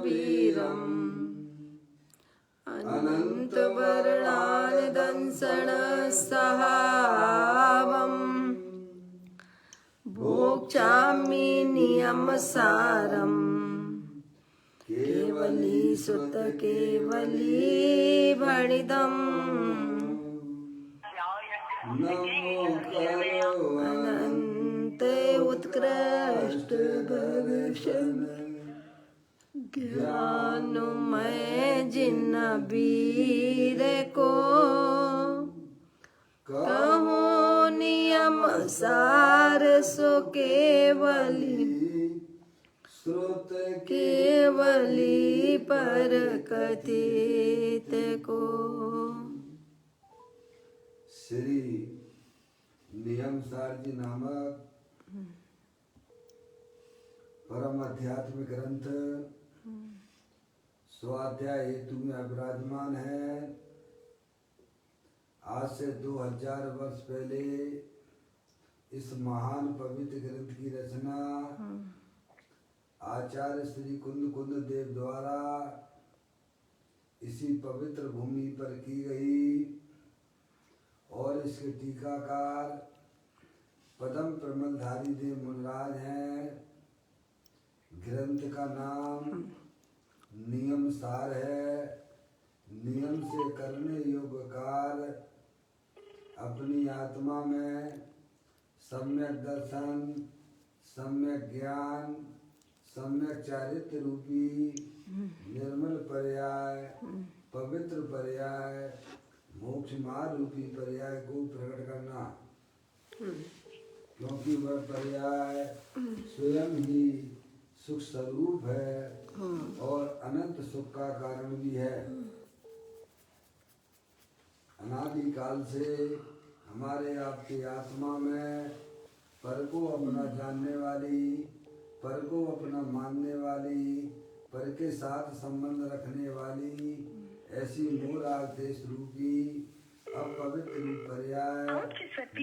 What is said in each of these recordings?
वीरम् अनन्तवर्णानदंसनसहावम् भोक्ष्यामि नियमसारम् केवली सुत केवली भणितम् अनंत उत्कृष्ट दर्शन ज्ञानमय जिन वीर को कहो नियम सार सो केवली श्रुत केवली पर कथित को। श्री नियम सार जी नामक परम आध्यात्मिक ग्रंथ स्वाध्याय हेतु में विराजमान है। आज से 2000 वर्ष पहले इस महान पवित्र ग्रंथ की रचना आचार्य श्री कुंद देव द्वारा इसी पवित्र भूमि पर की गई और इसके टीकाकार पदम प्रमलधारी देव मुनराज हैं। ग्रंथ का नाम नियम सार है। नियम से करने योग्य कार्य अपनी आत्मा में सम्यक दर्शन, सम्यक ज्ञान, सम्यक चारित्र रूपी निर्मल पर्याय, पवित्र पर्याय, मोक्ष मार्ग रूपी पर्याय को प्रकट करना, क्योंकि वह पर्याय स्वयं ही सुख स्वरूप है और अनंत सुख का कारण भी है। अनादि काल से हमारे आपकी आत्मा में पर को अपना जानने वाली, पर को अपना मानने वाली, पर के साथ संबंध रखने वाली ऐसी मोराग देश रूपी अपवित्र पर्याय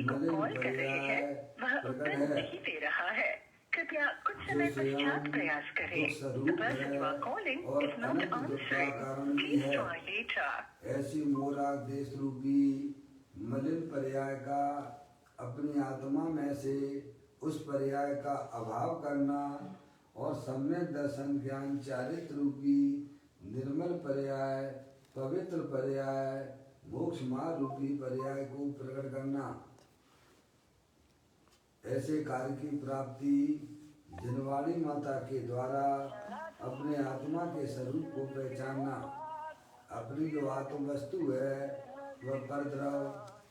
मलिन पर्याय प्रकट है। कृपया कुछ समय पश्चात प्रयास करें। The person you are calling is not answering. Please try later. ऐसी मोराग देश रूपी मलिन पर्याय का अपनी आत्मा में से उस पर्याय का अभाव करना और सम्यक दर्शन ज्ञान चारित्र रूपी निर्मल पर्याय, पवित्र पर्याय, मोक्ष मार्ग रूपी पर्याय को प्रकट करना। ऐसे कार्य की प्राप्ति जनवाणी माता के द्वारा अपने आत्मा के स्वरूप को पहचानना। अपनी जो आत्म वस्तु है वह परद्रव,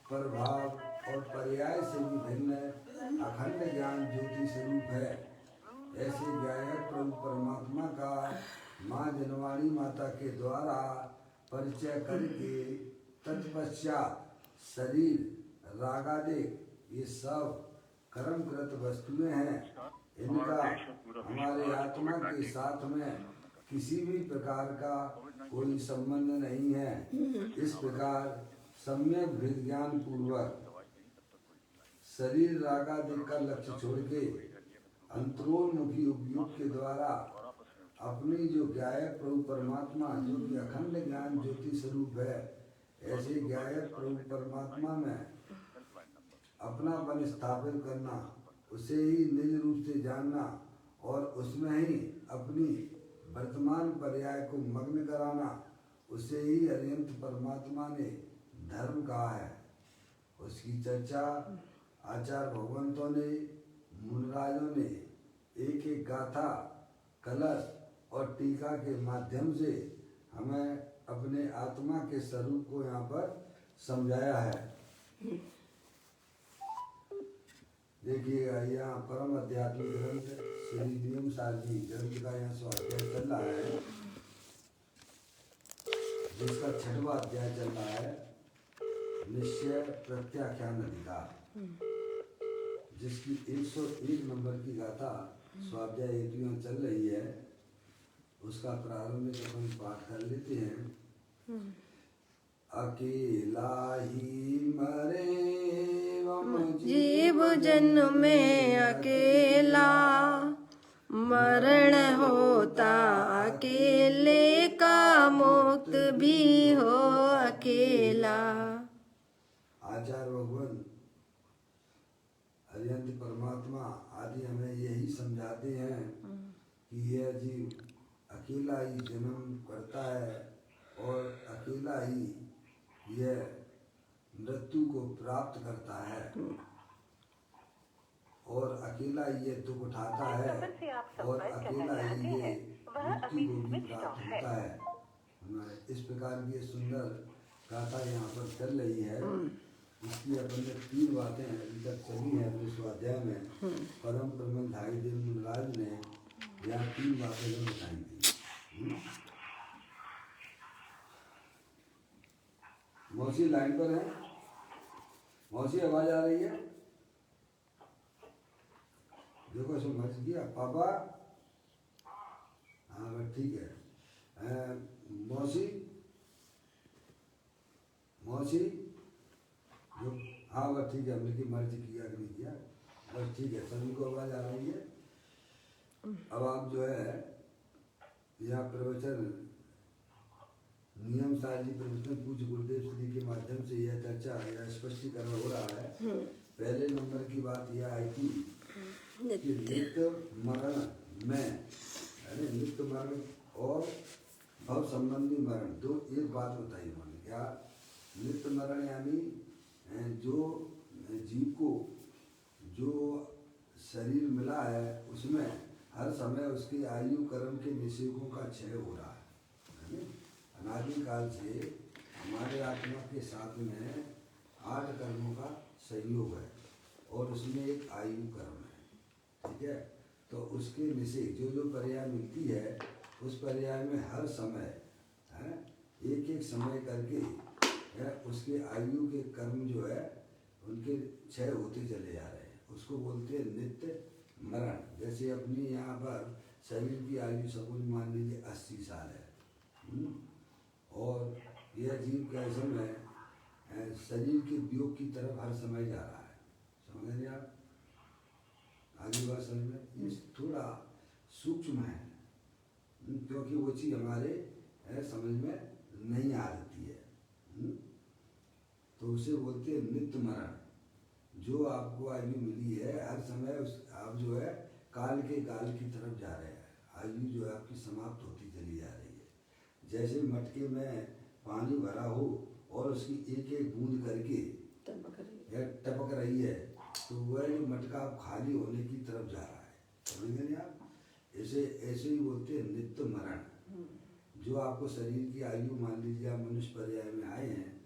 प्रभाव और पर्याय से भी भिन्न अखंड ज्ञान ज्योति स्वरूप है। ऐसे गायक प्रभु परमात्मा का माँ जनवाणी माता के द्वारा परिचय करके तत्पश्चात शरीर, रागादिक ये सब कर्मकृत वस्तुएं हैं। इनका हमारे आत्मा के साथ में किसी भी प्रकार का कोई संबंध नहीं है। इस प्रकार सम्यक भेद ज्ञान पूर्वक शरीर रागादिक का लक्ष्य छोड़ के अंतरोन्मुखी उपयोग के द्वारा अपनी जो गायक प्रभु परमात्मा जो कि अखंड ज्ञान ज्योति स्वरूप है, ऐसे गायक प्रभु परमात्मा में अपना बल स्थापित करना, उसे ही निज रूप से जानना और उसमें ही अपनी वर्तमान पर्याय को मग्न कराना, उसे ही अरिहंत परमात्मा ने धर्म कहा है। उसकी चर्चा आचार्य भगवंतों ने, मुनराजों ने एक एक गाथा, कलश और टीका के माध्यम से हमें अपने आत्मा के स्वरूप को यहाँ पर समझाया है। देखिएगा यहाँ परम आध्यात्मिक ग्रंथ श्री नियम सार जी ग्रंथ का यहाँ स्वाध्याय चल रहा है, जिसका 6वां अध्याय चल रहा है, निश्चय प्रत्याख्यान अधिकार, जिसकी 101 नंबर की गाथा स्वाध्याय हेतु चल रही है। उसका प्रारंभिक अपन पाठ कर लेते हैं। अकेला ही मरे जीव जन्म में अकेला, मरण होता अकेले का, मुक्त भी हो अकेला। आचार्य भगवान हरियंत परमात्मा आदि हमें यही समझाते हैं कि यह जीव अकेला ही जन्म करता है और अकेला ही यह मृत्यु को प्राप्त करता है और अकेला ही ये दुख उठाता है और अकेला ही ये मुक्ति को भी प्राप्त होता है। इस प्रकार की सुंदर गाथा यहाँ पर चल रही है। इसकी अपन ने 3 बातें अभी तक चली हैं अपने स्वाध्याय में। परम प्रबंधाई देव मुनराज ने यहाँ 3 बातें जो बताई थी। मौसी लाइन पर है? मौसी आवाज आ रही है? देखो समझ गया पापा? हाँ बस ठीक है। मौसी मौसी जो हाँ बस ठीक है, मेरी मर्जी किया कि नहीं किया, बस ठीक है, सभी को आवाज आ रही है। अब आप जो है यह प्रवचन नियम साजी प्रवचन पूज्य गुरुदेव श्री के माध्यम से यह चर्चा या स्पष्टीकरण हो रहा है। पहले नंबर की बात यह आई थी कि नित्य मरण में, नित्य मरण और भव संबंधी मरण, दो एक बात बताई उन्होंने। क्या? नित्य मरण यानी जो जीव को जो शरीर मिला है उसमें हर समय उसकी आयु कर्म के निषेधों का क्षय हो रहा है। अनादिकाल से हमारे आत्मा के साथ में 8 कर्मों का सहयोग है और उसमें एक आयु कर्म है, ठीक है। तो उसके निषेध जो जो पर्याय मिलती है उस पर्याय में हर समय एक एक समय करके उसके आयु के कर्म जो है उनके क्षय होते चले जा रहे हैं, उसको बोलते हैं नित्य मरण। जैसे अपनी यहाँ पर शरीर की आयु सपोज मान लीजिए 80 साल है और यह जीव कैसे में शरीर के वियोग की तरफ हर समय जा रहा है। समझ रहे आप? आगे बात समझ में, ये थोड़ा सूक्ष्म है क्योंकि वो चीज़ हमारे समझ में नहीं आ रही है। तो उसे बोलते हैं नित्य मरण। जो आपको आयु मिली है हर समय उस आप जो है काल के काल की तरफ जा रहे हैं, आयु जो है आपकी समाप्त होती चली जा रही है। जैसे मटके में पानी भरा हो और उसकी एक एक बूंद करके टपक रही है तो वह जो मटका खाली होने की तरफ जा रहा है। समझेंगे आप? ऐसे ही बोलते हैं नित्य मरण। जो आपको शरीर की आयु मान लीजिए आप मनुष्य पर्याय में आए हैं,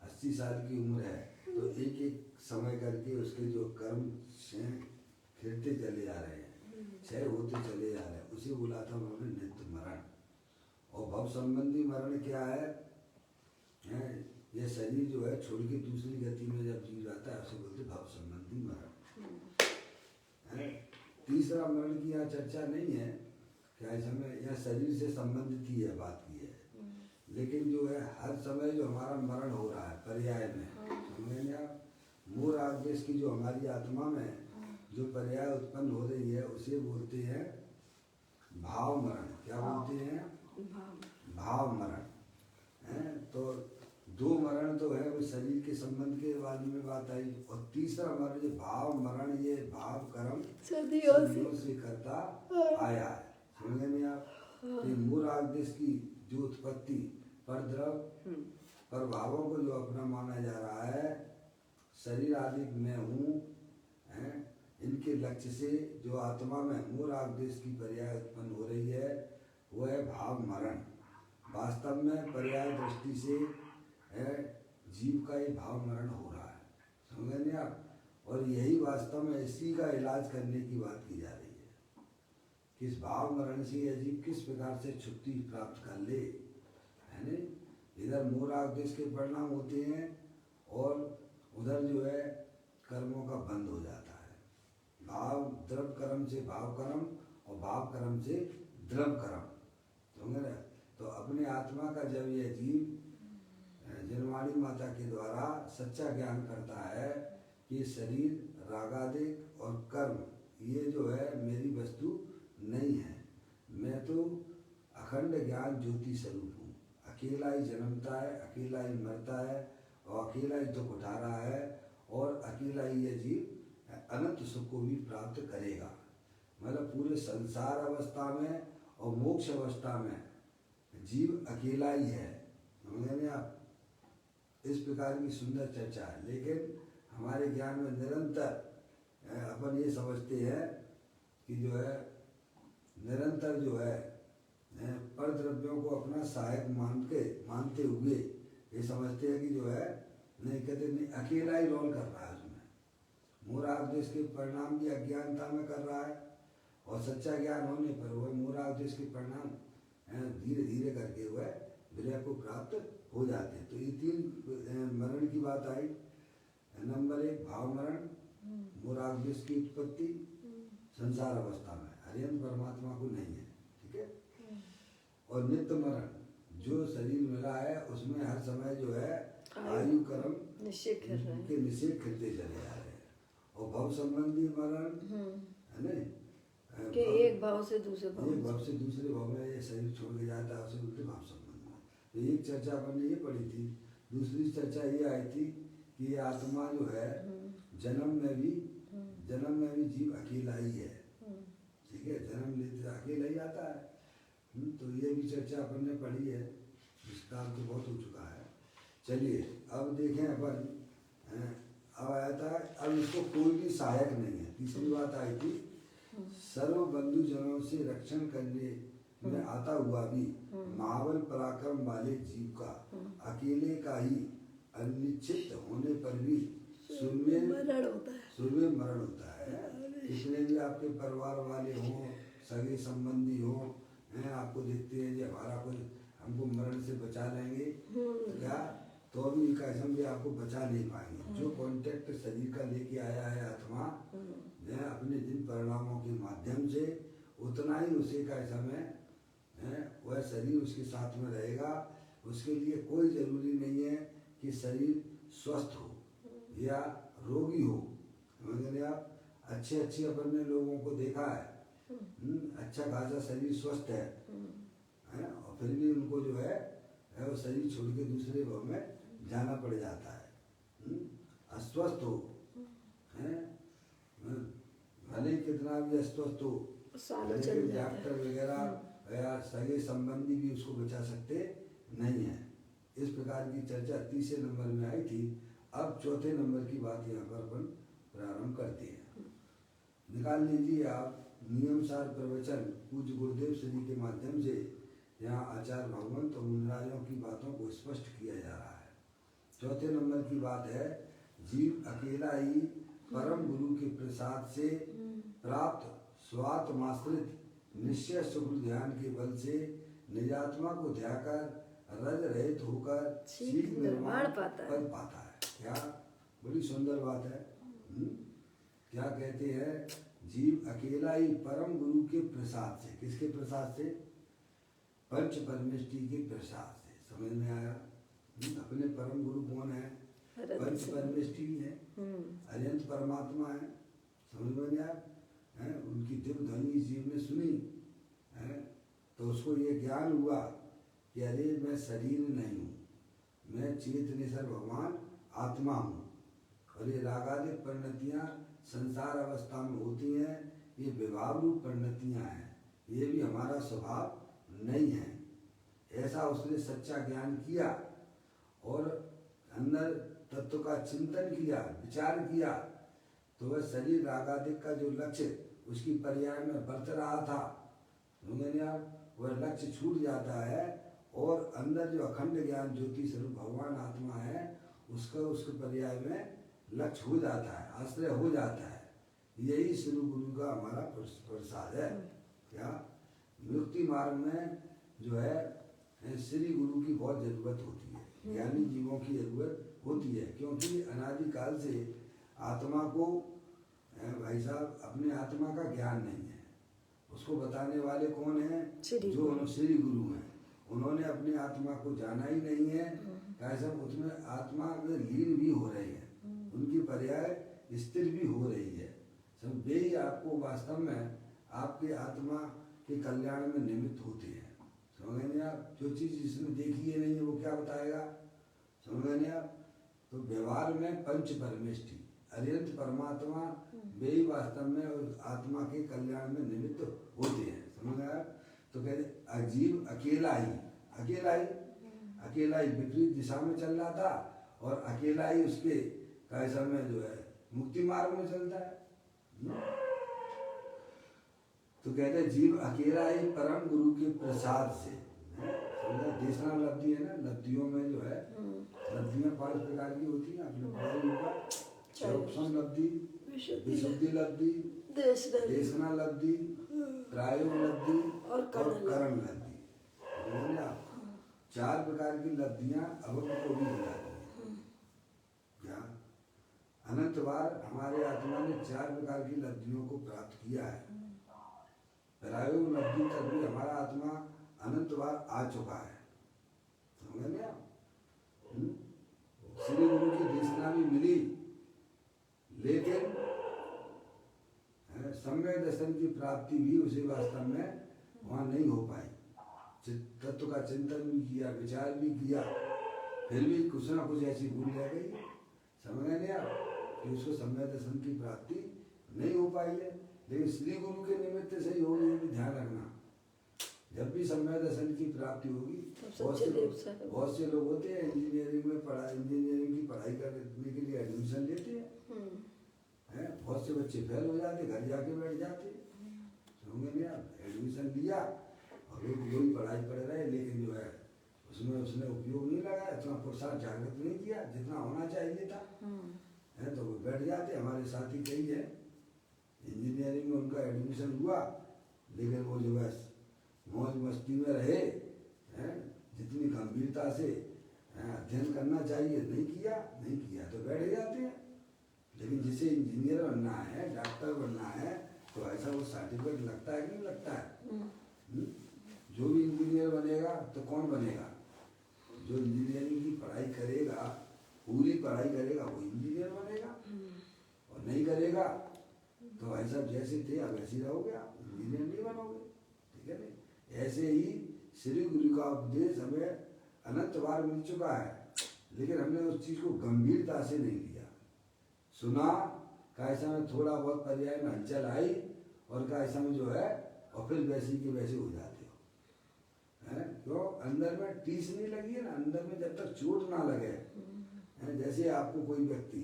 80 साल की उम्र है, तो एक एक समय करके उसके जो कर्म फिरते चले जा रहे हैं, क्षय होते चले जा रहे हैं, उसे बोला था उन्होंने नित्य मरण। और भव संबंधी मरण क्या है? यह शरीर जो है छोड़ के दूसरी गति में जब जीव जाता है उसे बोलते भव संबंधी मरण। तीसरा मरण की यहाँ चर्चा नहीं है, क्या समय यह शरीर से संबंधित ही है, बात की है, लेकिन जो है हर समय जो हमारा मरण हो रहा है पर्याय में, समझेंगे आप? मूल आदेश की जो हमारी आत्मा में जो पर्याय उत्पन्न हो रही है उसे बोलते हैं भाव मरण। क्या बोलते हैं? भाव मरण। तो 2 मरण तो है वो शरीर के संबंध के बारे में बात आई, और तीसरा मरण जो भाव मरण, ये भाव कर्म सदियों से करता आया है। समझेंगे आप? तो मूल आदेश की जो उत्पत्ति पर द्रव पर भावों को जो अपना माना जा रहा है, शरीर आदि मैं हूँ, इनके लक्ष्य से जो आत्मा में मूल आदेश की पर्याय उत्पन्न हो रही है वह है भाव मरण। वास्तव में पर्याय दृष्टि से जीव का ये भाव मरण हो रहा है। समझेंगे आप? और यही वास्तव में इसी का इलाज करने की बात की जा रही है, किस भाव मरण से यह जीव किस प्रकार से छुट्टी प्राप्त कर ले, है नहीं? इधर मूलादेश के परिणाम होते हैं और उधर जो है कर्मों का बंद हो जाता है। भाव द्रव कर्म से भाव कर्म और भाव कर्म से द्रव कर्म। समझ रहे? तो अपने आत्मा का जब यह जीव जनवाणी माता के द्वारा सच्चा ज्ञान करता है कि शरीर रागादिक और कर्म ये जो है मेरी वस्तु नहीं है। मैं तो अखंड ज्ञान ज्योति स्वरूप हूँ। अकेला ही जन्मता है, अकेला ही मरता है और अकेला ही दुख उठा रहा है और अकेला ही ये जीव अनंत सुख को भी प्राप्त करेगा। मतलब पूरे संसार अवस्था में और मोक्ष अवस्था में जीव अकेला ही है। समझे आप? इस प्रकार की सुंदर चर्चा है। लेकिन हमारे ज्ञान में निरंतर अपन ये समझते हैं कि जो है निरंतर जो है पर द्रव्यों को अपना सहायक मानते हुए ये समझते हैं कि जो है नहीं कहते नहीं अकेला ही रोल कर रहा है उसमें। मूढ़ापदेश के परिणाम भी अज्ञानता में कर रहा है और सच्चा ज्ञान होने पर वह मूढ़ापदेश के परिणाम धीरे धीरे करके वह विरह को प्राप्त हो जाते हैं। तो ये तीन मरण की बात आई। नंबर 1 भाव मरण, मूढ़ापदेश की उत्पत्ति संसार अवस्था में, हरियंत परमात्मा को नहीं है, ठीक है। और नित्य मरण, जो शरीर मिला है उसमें हर समय जो है आयु कर्म के निषेध खिलते चले जा रहे हैं। और भव संबंधी मरण है नहीं कि एक भाव से दूसरे भाव में ये शरीर छोड़ के जाता है, उसे उल्टे भाव संबंध में। तो एक चर्चा अपन ने ये पढ़ी थी। दूसरी चर्चा ये आई थी कि ये आत्मा जो है जन्म में भी जीव अकेला ही है, ठीक है। जन्म लेते अकेला ही आता है। तो ये भी चर्चा अपन ने पढ़ी है, विस्तार तो बहुत हो चुका है। चलिए अब देखें अपन, अब आया था अब इसको कोई भी सहायक नहीं है। तीसरी बात आई थी सर्व बंधुजनों से रक्षण करने में आता हुआ भी महाबल पराक्रम वाले जीव का अकेले का ही अनिश्चित होने पर भी सुर में मरण होता है। इसलिए भी आपके परिवार वाले हों, सगे संबंधी हों, आपको देखते हैं कि हमारा कोई हमको मरण से बचा लेंगे क्या, तो भी कसम भी आपको बचा नहीं पाएंगे। जो कांटेक्ट शरीर का लेके आया है आत्मा अपने जिन परिणामों के माध्यम से, उतना ही उसे का समय वह शरीर उसके साथ में रहेगा। उसके लिए कोई जरूरी नहीं है कि शरीर स्वस्थ हो या रोगी हो। समझे आप? अच्छे अपन ने लोगों को देखा है, अच्छा खासा शरीर स्वस्थ है और फिर भी उनको जो है वो शरीर छोड़ के दूसरे भाव में जाना पड़ जाता है। अस्वस्थ हो भले कितना भी अस्वस्थ हो, लेकिन डॉक्टर वगैरह या सगे संबंधी भी उसको बचा सकते नहीं है। इस प्रकार की चर्चा तीसरे नंबर में आई थी। अब चौथे नंबर की बात यहाँ पर अपन प्रारंभ करते हैं। निकाल लीजिए आप नियम सार प्रवचन पूज्य गुरुदेव श्री के माध्यम से। यहाँ आचार्य भगवंत और मुनिराजों की बातों को स्पष्ट किया जा रहा है। चौथे नंबर की बात है जीव अकेला ही परम गुरु के प्रसाद से प्राप्त स्वात्माश्रित निश्चय सुख ध्यान के बल से निजात्मा को ध्याकर रज रहित होकर शीघ्र निर्वाण पाता है। क्या बड़ी सुंदर बात है। क्या कहते हैं? जीव अकेला ही परम गुरु के प्रसाद से, किसके प्रसाद से? पंच परमेष्टि के प्रसाद से। समझ में आया? अपने परम गुरु कौन है? पंच परमेष्टि है, अनंत परमात्मा है। समझ में आया? उनकी दिव्य ध्वनि जीव ने सुनी है तो उसको ये ज्ञान हुआ कि अरे मैं शरीर नहीं हूँ, मैं चेतनेश्वर भगवान आत्मा हूँ। और ये रागादिक परिणतियाँ संसार अवस्था में होती हैं, ये विभाव रूप परिणतियाँ हैं, ये भी हमारा स्वभाव नहीं है। ऐसा उसने सच्चा ज्ञान किया और अंदर तत्व का चिंतन किया, विचार किया, तो वह शरीर रागादिक का जो लक्ष्य उसकी पर्याय में बरत रहा था, वह लक्ष्य छूट जाता है और अंदर जो अखंड ज्ञान ज्योति स्वरूप भगवान आत्मा है उसका उसके पर्याय में लक्ष्य हो जाता है, आश्रय हो जाता है। यही श्री गुरु का हमारा प्रसाद है। क्या मुक्ति मार्ग में जो है श्री गुरु की बहुत जरूरत होती है, ज्ञानी जीवों की जरूरत होती है, क्योंकि अनादिकाल से आत्मा को भाई साहब अपने आत्मा का ज्ञान नहीं है। उसको बताने वाले कौन हैं? जो श्री गुरु हैं। उन्होंने अपनी आत्मा को जाना ही नहीं है, कैसे उसमें आत्मा में लीन भी हो रही है, उनकी पर्याय स्थिर भी हो रही है। सब वे ही आपको वास्तव में आपके आत्मा के कल्याण में निमित्त होते हैं। समझ गए आप? जो चीज़ जिसने देखी है नहीं है वो क्या बताएगा? समझ गए आप? तो व्यवहार में पंच परमेष्टि अरिहंत परमात्मा वे ही वास्तव में उस आत्मा के कल्याण में निमित्त होते हैं। समझ गए आप? तो कहते अजीव अकेला ही विपरीत दिशा में चल रहा था और अकेला ही उसके कैसा में जो है मुक्ति मार्ग में चलता है। तो कहते जीव अकेला ही परम गुरु के प्रसाद से, देशना लब्धि है ना, लब्धियों में जो है लब्धियां 5 प्रकार की होती हैं। आपने पढ़ा ही होगा, क्षयोपम लब्धि, विशुद्धि लब्धि, देशना लब्धि, प्रायोग लब्धि और करण लब्धि। 4 प्रकार की लब्धियां अवध को भी हो जाती हैं। क्या अनंत बार हमारे आत्मा ने 4 प्रकार की लब्धियों को प्राप्त किया है। प्रायोग लब्धि तक भी हमारा आत्मा अनंत बार आ चुका है। समझ गए आप? श्री गुरु की देशना भी मिली, लेकिन सम्यक दर्शन की प्राप्ति भी उसे वास्तव में वहाँ नहीं हो पाई। तत्व का चिंतन भी किया, विचार भी किया, फिर भी कुछ ना कुछ ऐसी भूल रह गई। समझ गए नहीं आप? कि उसको सम्यक दर्शन की प्राप्ति नहीं हो पाई है। लेकिन श्री गुरु के निमित्त से ही होगी, ये भी ध्यान रखना। जब भी सम्यक दर्शन की प्राप्ति होगी, बहुत से लोग होते हैं इंजीनियरिंग की पढ़ाई करने के लिए एडमिशन लेते हैं, बहुत से बच्चे फेल हो जाते, घर जाके बैठ जाते। समझे नहीं आप? एडमिशन लिया और वही पढ़ाई पढ़ रहे, लेकिन जो है उसमें उसने उपयोग नहीं लगाया, इतना पुरुषार्थ जागृत नहीं किया जितना होना चाहिए था। तो वो बैठ जाते। हमारे साथी कई है इंजीनियरिंग में उनका एडमिशन हुआ, लेकिन वो जो है मौज मस्ती में रहे, जितनी गंभीरता से अध्ययन करना चाहिए नहीं किया तो बैठ जाते हैं। लेकिन जिसे इंजीनियर बनना है, डॉक्टर बनना है, तो ऐसा वो सर्टिफिकेट लगता है कि नहीं लगता है? जो भी इंजीनियर बनेगा तो कौन बनेगा? जो इंजीनियरिंग की पढ़ाई करेगा, पूरी पढ़ाई करेगा, वो इंजीनियर बनेगा। और नहीं करेगा तो ऐसा जैसे थे अब ऐसे रहोगे, आप इंजीनियर नहीं बनोगे। ठीक है नहीं? ऐसे ही श्री गुरु का उपदेश हमें अनंत बार मिल चुका है, लेकिन हमने उस चीज को गंभीरता से नहीं लिया। सुना, कैसा में थोड़ा बहुत पर्याय में हलचल आई, और कैसा में जो है और फिर वैसे के वैसे हो जाते हो। क्यों? अंदर में टीस नहीं लगी है ना, अंदर में जब तक चोट ना लगे। जैसे आपको कोई व्यक्ति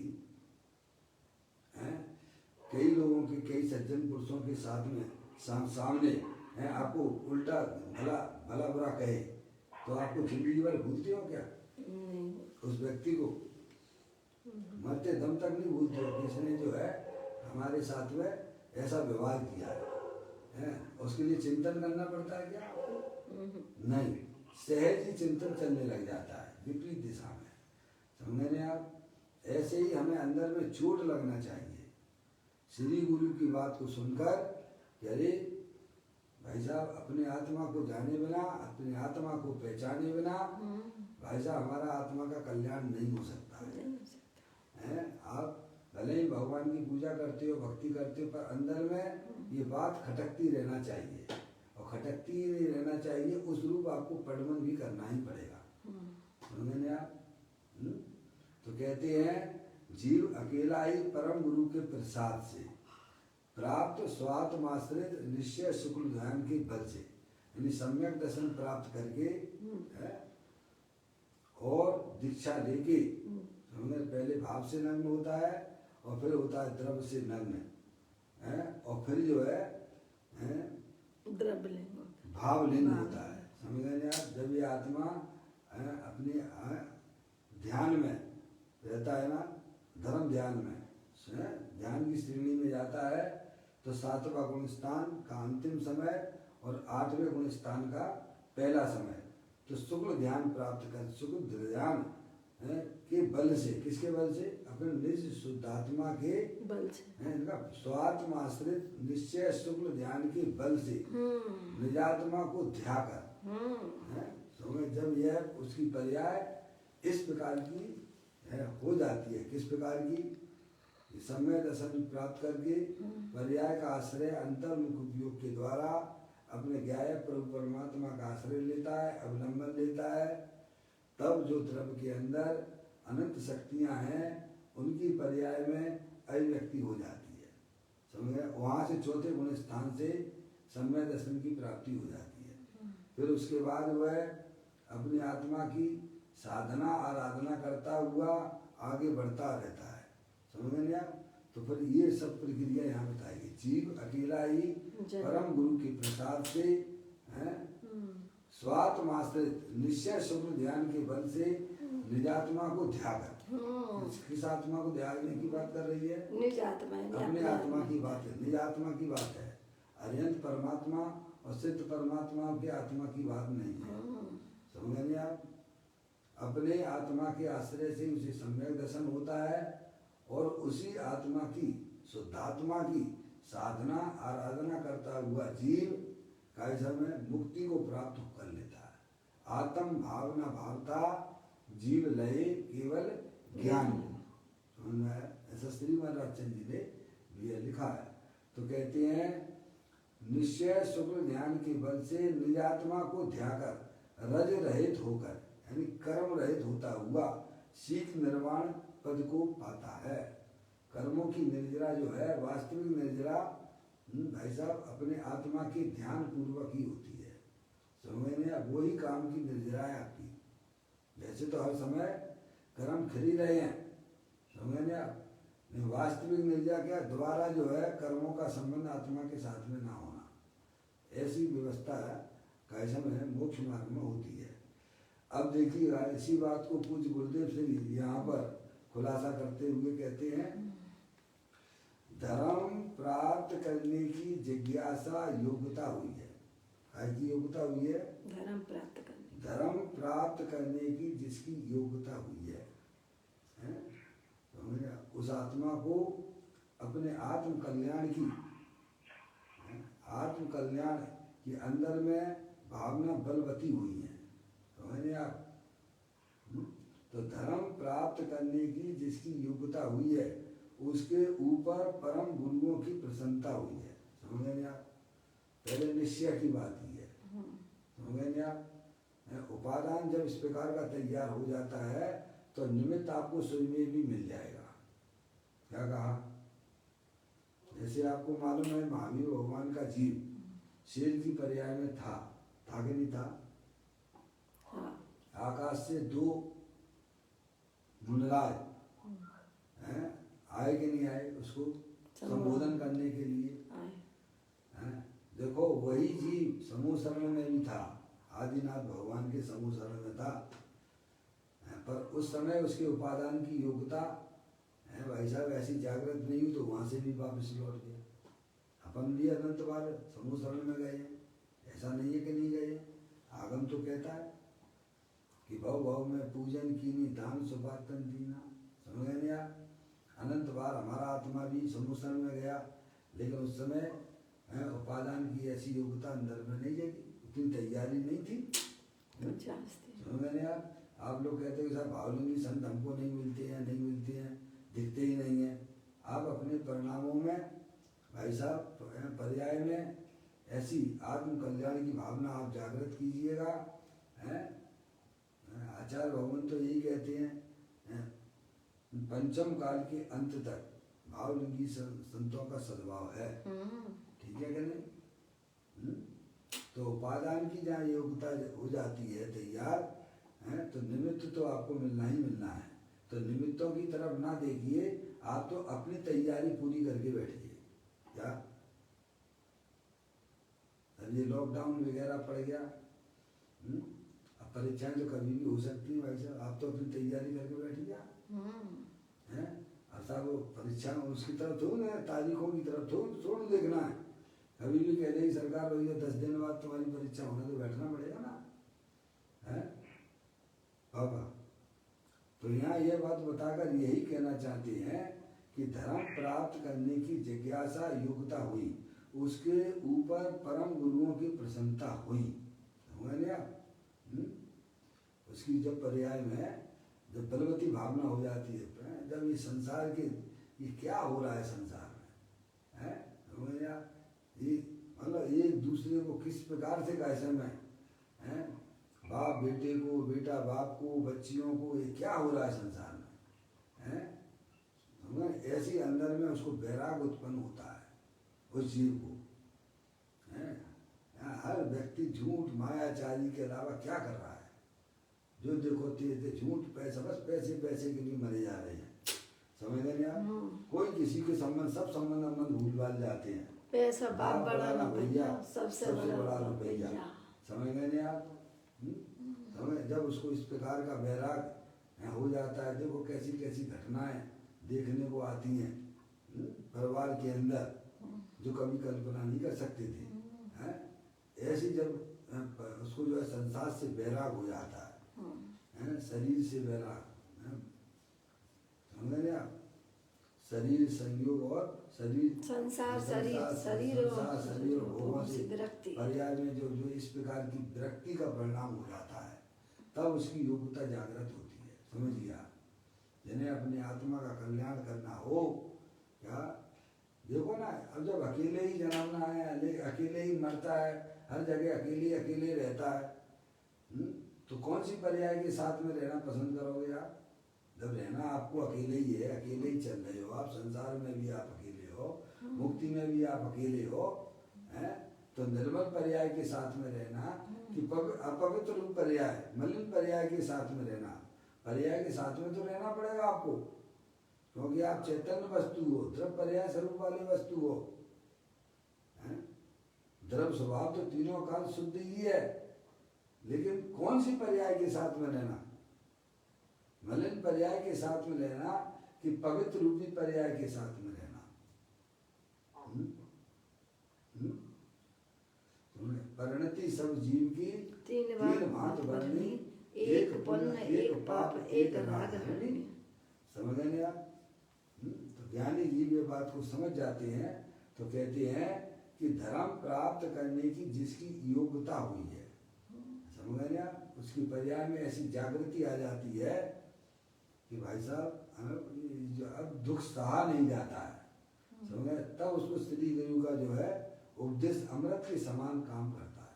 कई लोगों के, कई सज्जन पुरुषों के साथ में सामने आपको उल्टा भला बुरा कहे, तो आपको जिंदगी भर भूलते हो क्या? उस व्यक्ति को मरते दम तक नहीं भूलते हो, किसने जो है हमारे साथ में ऐसा व्यवहार किया है। उसके लिए चिंतन करना पड़ता है क्या आपको? नहीं, सहज ही चिंतन चलने लग जाता है विपरीत दिशा में। समझे नहीं आप? ऐसे ही हमें अंदर में चोट लगना चाहिए श्री गुरु की बात को सुनकर कि अरे भाई साहब, अपने आत्मा को जाने बिना, अपने आत्मा को पहचाने बिना भाई साहब हमारा आत्मा का कल्याण नहीं हो सकता है। आप भले ही भगवान की पूजा करते हो, भक्ति करते हो, पर अंदर में ये बात खटकती रहना चाहिए, और खटकती ही नहीं रहना चाहिए। उस रूप आपको पढ़मन भी करना ही पड़ेगा। समझे आप? तो कहते हैं जीव अकेला ही परम गुरु के प्रसाद से प्राप्त स्वात्माश्रित निश्चय शुक्ल ध्यान के बल से, यानी सम्यक दर्शन प्राप्त करके और दीक्षा लेके, समझे, पहले भाव से नग्न होता है और फिर होता है द्रव्य से नग्न, और फिर जो है भावलिंग होता है। समझ गए आप? जब ये आत्मा अपने ध्यान में रहता है ना, धर्म ध्यान में, ध्यान की श्रेणी में जाता है, तो 7वां गुण स्थान का अंतिम समय और 8वें गुण स्थान का पहला समय, तो शुक्ल ध्यान प्राप्त कर, शुक्ल ध्यान के बल से, किसके बल से? अपने निज शुद्धात्मा के बल से, इनका स्वात्माश्रित निश्चय शुक्ल ध्यान के बल से निजात्मा को ध्याकर, जब यह उसकी पर्याय इस प्रकार की हो जाती है। किस प्रकार की? कि सम्यक दर्शन प्राप्त करके पर्याय का आश्रय अंतर्मुख उपयोग के द्वारा अपने ज्ञाय प्रभु परमात्मा का आश्रय लेता है, अवलंबन लेता है, तब जो द्रव्य के अंदर अनंत शक्तियां हैं उनकी पर्याय में अभिव्यक्ति हो जाती है। समझ गए? वहाँ से चौथे गुण स्थान से सम्यक दर्शन की प्राप्ति हो जाती है। फिर उसके बाद वह अपनी आत्मा की साधना आराधना करता हुआ आगे बढ़ता रहता है। समझ गए आप? तो फिर ये सब प्रक्रिया यहाँ बताएगी। जीव अकेला ही परम गुरु के प्रसाद से स्वात्माश्रित निश्चय शुक्र ध्यान के बल से निजात्मा को ध्याकर, किस आत्मा को ध्याने की बात कर रही है? अपने आत्मा की बात है, निज आत्मा की बात है। अरिहंत परमात्मा और सिद्ध परमात्मा के आत्मा की बात नहीं है। समझ गए आप? अपने आत्मा के आश्रय से उसे सम्यक दर्शन होता है और उसी आत्मा की शुद्धात्मा की साधना आराधना करता हुआ जीव कैसा में मुक्ति को प्राप्त कर लेता है। आत्म भावना भावता जीव लय केवल ज्ञान। ऐसा श्रीमद राजचंद जी ने भी लिखा है। तो कहते हैं निश्चय शुक्र ध्यान के बल से निजात्मा को ध्याकर रज रहित होकर यानी कर्म रहित होता हुआ शीघ्र निर्वाण पद को पाता है। कर्मों की निर्जरा जो है वास्तविक निर्जरा भाई साहब अपने आत्मा के ध्यान पूर्वक ही होती है। समझ में अब वही काम की निर्जरा है आपकी। वैसे तो हर समय कर्म खरी रहे हैं, समझ में आप, वास्तविक निर्जरा क्या द्वारा जो है कर्मों का संबंध आत्मा के साथ में ना होना, ऐसी व्यवस्था कैसे में मोक्ष मार्ग में होती है। अब देखिएगा इसी बात को पूज्य गुरुदेव से यहाँ पर खुलासा करते हुए कहते हैं धर्म प्राप्त करने की जिज्ञासा योग्यता हुई है। काय की योग्यता हुई है? धर्म प्राप्त करने की जिसकी योग्यता हुई है, तो उस आत्मा को अपने आत्म कल्याण की अंदर में भावना बलवती हुई है। समझे आप? तो धर्म प्राप्त करने की जिसकी योग्यता हुई है उसके ऊपर परम गुरुओं की प्रसन्नता हुई है। समझ गए आप? पहले निश्चय की बात की है। समझ गए आप? उपादान जब इस प्रकार का तैयार हो जाता है तो निमित्त आपको स्वयं में भी मिल जाएगा। क्या कहा? जैसे आपको मालूम है महावीर भगवान का जीव शेर की पर्याय में था कि नहीं था? आकाश से दो मुनराज आए कि नहीं आए उसको संबोधन करने के लिए? देखो वही जीव समूह शरण में भी था, आदिनाथ भगवान के समूह शरण में था, पर उस समय उसके उपादान की योग्यता है भाई साहब ऐसी जागृत नहीं हुई तो वहां से भी वापस लौट गया। अपन भी अनंत बार समूह शरण में गए, ऐसा नहीं है कि नहीं गए। आगम तो कहता है कि भव भव में पूजन कीनी दान सुपातन दीना। समझ गए आप? अनंत बार हमारा आत्मा भी समुद्र में गया, लेकिन उस समय उपादान की ऐसी योग्यता अंदर में नहीं जगी, उतनी तैयारी नहीं थी। समझ गए आप? आप लोग कहते हैं साहब भावलिंगी संत हमको नहीं मिलते हैं, दिखते ही नहीं है। आप अपने परिणामों में भाई साहब पर्याय में ऐसी आत्म कल्याण की भावना आप जागृत कीजिएगा। आचार्य भगवान तो यही कहते हैं पंचम काल के अंत तक भावलिंगी संतों का सद्भाव है। ठीक है कि नहीं? तो उपादान की जहाँ योग्यता हो जाती है तैयार तो निमित्त तो आपको मिलना ही मिलना है। तो निमित्तों की तरफ ना देखिए, आप तो अपनी तैयारी पूरी करके बैठिए। क्या अब ये लॉकडाउन वगैरह पड़ गया, अब परीक्षाएं तो कभी भी हो सकती है भाई साहब, आप तो अपनी तैयारी करके बैठिए। अब वो परीक्षा उसकी तरफ थोड़ी ना, तारीखों की तरफ थोड़ी देखना है। कभी भी कह रही सरकार भैया 10 दिन बाद तुम्हारी परीक्षा होने तो बैठना पड़ेगा ना, है बाबा। तो यहाँ ये बात बताकर यही कहना चाहते हैं कि धर्म प्राप्त करने की जिज्ञासा योग्यता हुई, उसके ऊपर परम गुरुओं की प्रसन्नता हुई। समझ लिया? उसकी जब पर्याय में जब बलवती भावना हो जाती है, जब ये संसार के ये क्या हो रहा है संसार में, है समझ गया? ये मतलब एक दूसरे को किस प्रकार से कैसे में, है बाप बेटे को, बेटा बाप को, बच्चियों को, ये क्या हो रहा है संसार में, है ऐसी अंदर में उसको वैराग उत्पन्न होता है उस जीव को, है हर व्यक्ति झूठ मायाचारी के अलावा क्या कर रहा है? जो देखो तेज झूठ पैसा, बस पैसे पैसे के लिए मरे जा रहे हैं, समझ रहे हैं आप? कोई किसी के संबंध, सब संबंध भूल भाल जाते हैं। पैसा बाप बड़ा ना भैया, सबसे बड़ा रुपया, समझ गए आप? समझ, जब उसको इस प्रकार का वैराग हो जाता है, देखो कैसी कैसी घटनाएं देखने को आती हैं परिवार के अंदर जो कभी कल्पना नहीं कर सकते थे, हैं? ऐसी जब उसको जो है संसार से वैराग हो जाता है, शरीर से वैराग, समझ रहे आप? शरीर संयोग और शरीर संसार, शरीर और भोगों से विरक्ति, पर्याय में जो जो इस प्रकार की विरक्ति का परिणाम हो जाता है, तब उसकी योग्यता जागृत होती है, समझिए आप? जिन्हें अपनी आत्मा का कल्याण करना हो, क्या देखो ना, अब जब अकेले ही जन्मना है, अकेले ही मरता है, हर जगह अकेले अकेले रहता है, तो कौन सी पर्याय के साथ में रहना पसंद करोगे आप? जब रहना आपको अकेले ही है, अकेले ही चल रहे हो आप, संसार में भी आप अकेले हो, मुक्ति में भी आप अकेले हो, हैं? तो निर्मल पर्याय के साथ में रहना कि अपवित्र रूप पर्याय, मलिन पर्याय के साथ में रहना, पर्याय के साथ में तो रहना पड़ेगा आपको, क्योंकि आप चैतन्य वस्तु हो, द्रव पर्याय स्वरूप वाली वस्तु हो, द्रव स्वभाव तो तीनों काल शुद्ध ही है, लेकिन कौन सी पर्याय के साथ में रहना? मलिन पर्याय के साथ में रहना कि पवित्र रूपी पर्याय के साथ में रहना? परिणति सब जीव की तीन भांत बरनी, एक पुण्य एक पाप एक रागरणी, समझ गए आप? तो ज्ञानी जीव ये बात को समझ जाते हैं, तो कहते हैं कि धर्म प्राप्त करने की जिसकी योग्यता हुई है, समझ गए आप? उसकी पर्याय में ऐसी जागृति आ जाती है कि भाई साहब अब दुख सहा नहीं जाता है, समझ गए? तब उसको श्री गुरु का जो है उपदेश अमृत के समान काम करता है।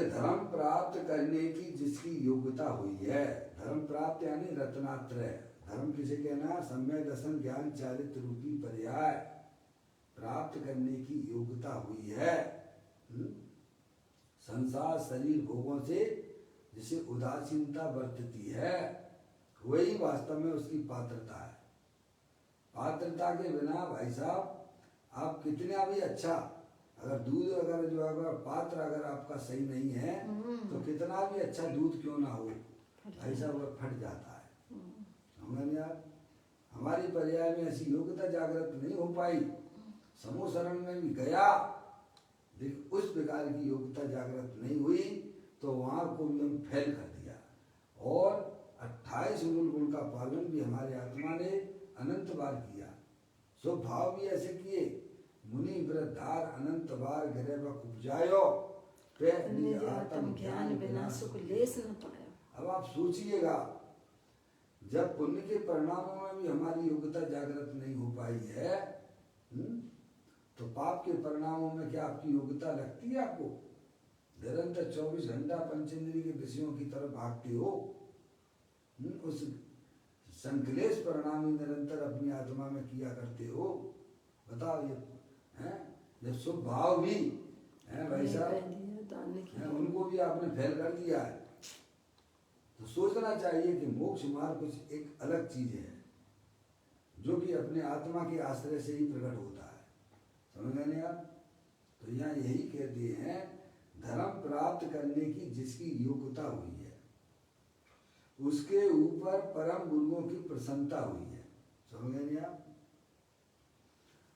धर्म प्राप्त करने की जिसकी योग्यता हुई है, धर्म प्राप्त यानी रत्नात्रय, धर्म किसे कहना? सम्यक दर्शन ज्ञान चारित्र रूपी पर्याय प्राप्त करने की योग्यता हुई है, संसार शरीर भोगों से जिसे उदासीनता बरतती है, वही वास्तव में उसकी पात्रता है। पात्रता के बिना भाई साहब आप कितना भी अच्छा, अगर दूध अगर जो अगर पात्र अगर आपका सही नहीं है तो कितना भी अच्छा दूध क्यों ना हो, भाई साहब वह फट जाता है, समझ यार? हमारी पर्याय में ऐसी योग्यता जागृत नहीं हो पाई, समूह शरण में भी गया, लेकिन उस प्रकार की योग्यता जागृत नहीं हुई, तो वहाँ को भी हम फेल कर दिया। और 28 मूल गुण का पालन भी हमारे आत्मा ने अनंत बार किया, स्वभाव भी ऐसे किए, मुनि वृद्धार अनंत बार गिरह उपजायो, आत्म ज्ञान बिना सुख लेस न पाया। अब आप सोचिएगा, जब पुण्य के परिणामों में भी हमारी योग्यता जागृत नहीं हो पाई है, तो पाप के परिणामों में क्या आपकी योग्यता लगती है? आपको निरंतर 24 घंटा पंचेंद्रिय के विषयों की तरफ भागते हो, उस संकलेश परिणाम निरंतर अपनी आत्मा में किया करते हो, बताओ ये हैं? जब शुभ भाव भी है भाई साहब, उनको भी आपने फेल कर दिया है, तो सोचना चाहिए कि मोक्ष मार्ग कुछ एक अलग चीज है, जो कि अपने आत्मा के आश्रय से ही प्रकट होता है, समझ गए नहीं आप? तो यहाँ यही कहते हैं, धर्म प्राप्त करने की जिसकी योग्यता हुई है, उसके ऊपर परम गुरुओं की प्रसन्नता हुई है, समझ गए नहीं आप?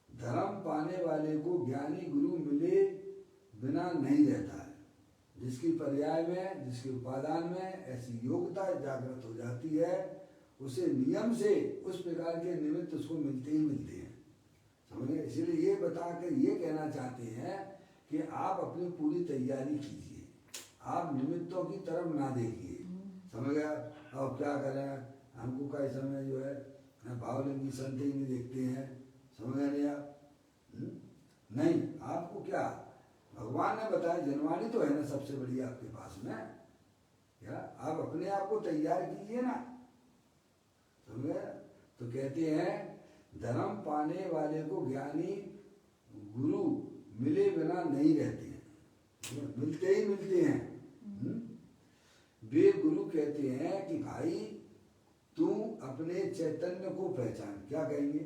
धर्म पाने वाले को ज्ञानी गुरु मिले बिना नहीं रहता है, जिसकी पर्याय में, जिसके उपादान में ऐसी योग्यता जागृत हो जाती है, उसे नियम से उस प्रकार के निमित्त उसको मिलते ही मिलते हैं, समझे? इसीलिए ये बता कर ये कहना चाहते हैं कि आप अपनी पूरी तैयारी कीजिए, आप निमित्तों की तरफ ना देखिए, समझ गया? अब क्या करें, हमको का समय जो है भावलिंगी संत ही नहीं देखते हैं, समझ रहे आप? नहीं, आपको क्या भगवान ने बताया, जनवाणी तो है ना सबसे बड़ी आपके पास में, क्या आप अपने आप को तैयार कीजिए ना, समझे? तो कहते हैं धर्म पाने वाले को ज्ञानी गुरु मिले बिना नहीं रहते हैं, मिलते ही मिलते हैं। वे गुरु कहते हैं कि भाई तू अपने चैतन्य को पहचान। क्या कहेंगे?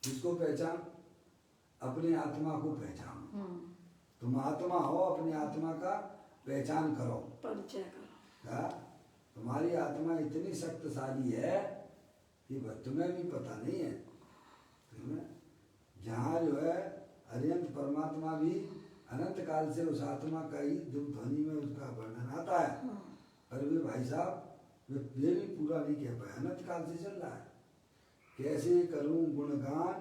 किसको पहचान? अपने आत्मा को पहचान। तुम आत्मा हो, अपने आत्मा का पहचान करो, परिचय करो। क्या तुम्हारी आत्मा इतनी शक्तिशाली है कि तुम्हें भी पता नहीं है। जहाँ जो है अरिहंत परमात्मा भी अनंत काल से उस आत्मा का ही ध्वनि में उसका वर्णन आता है, पर वे भाई साहब वे भी पूरा नहीं कह पाए, अनंत काल से चल रहा है। कैसे करूं गुणगान,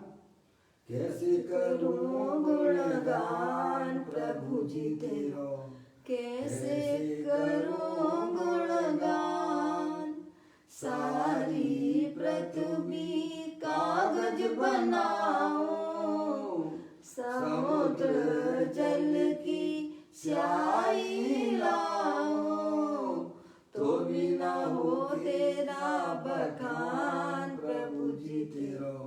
कैसे करूं गुणगान प्रभु जी तेरो, कैसे करूं गुणगान, सारी पृथ्वी कागज बनाऊं, समुद्र जल की स्याही लाऊं, तो भी न हो तेरा बखान प्रभु जी तेरो,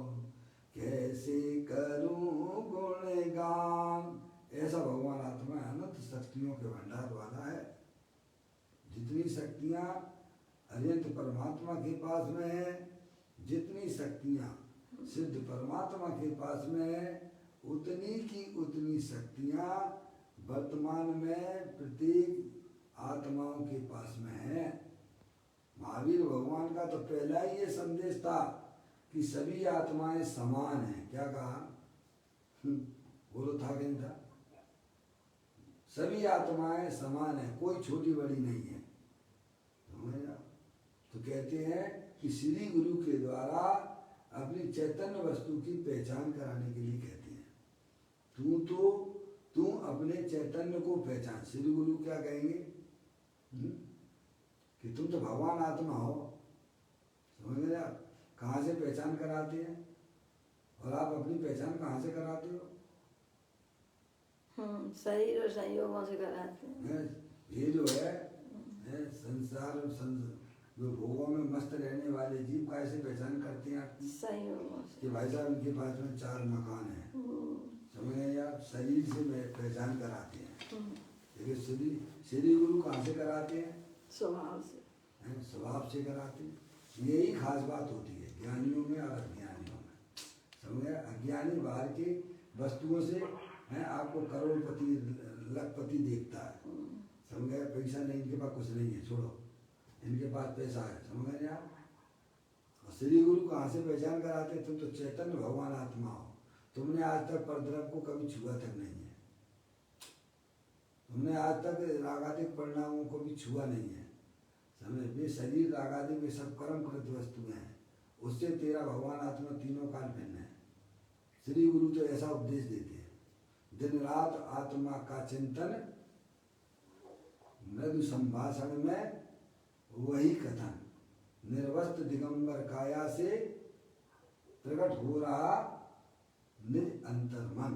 कैसे करूं गुणगान। ऐसा भगवान आत्मा अनंत शक्तियों के भंडार वाला है। जितनी शक्तियां अनंत परमात्मा के पास में है, जितनी शक्तियां सिद्ध परमात्मा के पास में है, उतनी की उतनी शक्तियां वर्तमान में प्रत्येक आत्माओं के पास में है। महावीर भगवान का तो पहला ही ये संदेश था कि सभी आत्माएं समान हैं। क्या कहा? बोलो, था कि नहीं था? सभी आत्माएं समान है, कोई छोटी बड़ी नहीं है। तो कहते हैं कि श्री गुरु के द्वारा अपनी चैतन्य वस्तु की पहचान कराने के लिए कहते हैं, तू अपने चैतन्य को पहचान। श्री गुरु क्या कहेंगे? कि तुम तो भगवान आत्मा हो। समझ गए आप? कहाँ से पहचान कराते हैं? और आप अपनी पहचान कहाँ से कराते हो? शरीर और संयोगों से कराते हैं। ये जो है संसार और जो भोगों में मस्त रहने वाले जीव कैसे पहचान करते हैं आपकी? संयोगों से। कि भाई साहब इनके पास में 4 मकान है, समझ गए आप? शरीर से पहचान कराते हैं। लेकिन श्री गुरु कहाँ से कराते हैं? स्वभाव से। स्वभाव से कराते हैं। यही खास बात होती है ज्ञानियों में और अज्ञानियों में। समझ गए? अज्ञानी बाहर की वस्तुओं से आपको करोड़पति लखपति देखता है, समझ गए? पैसा नहीं, इनके पास कुछ नहीं है, छोड़ो, इनके पास पैसा है। समझ गए आप? और श्री गुरु कहाँ से पहचान कराते? तुम तो चैतन्य भगवान आत्मा हो। तुमने आज तक परद्रव को कभी छुआ तक नहीं है, तुमने आज तक रागादिक परिणामों को भी छुआ नहीं है। समझ? वे शरीर रागादि में सब कर्म कृत वस्तुएं हैं, उससे तेरा भगवान आत्मा तीनों काल भिन्न है। श्री गुरु तो ऐसा उपदेश देते हैं, दिन रात आत्मा का चिंतन, मृदु संभाषण में वही कथन, निर्वस्त्र दिगंबर काया से प्रकट हो रहा निज अंतर्मन।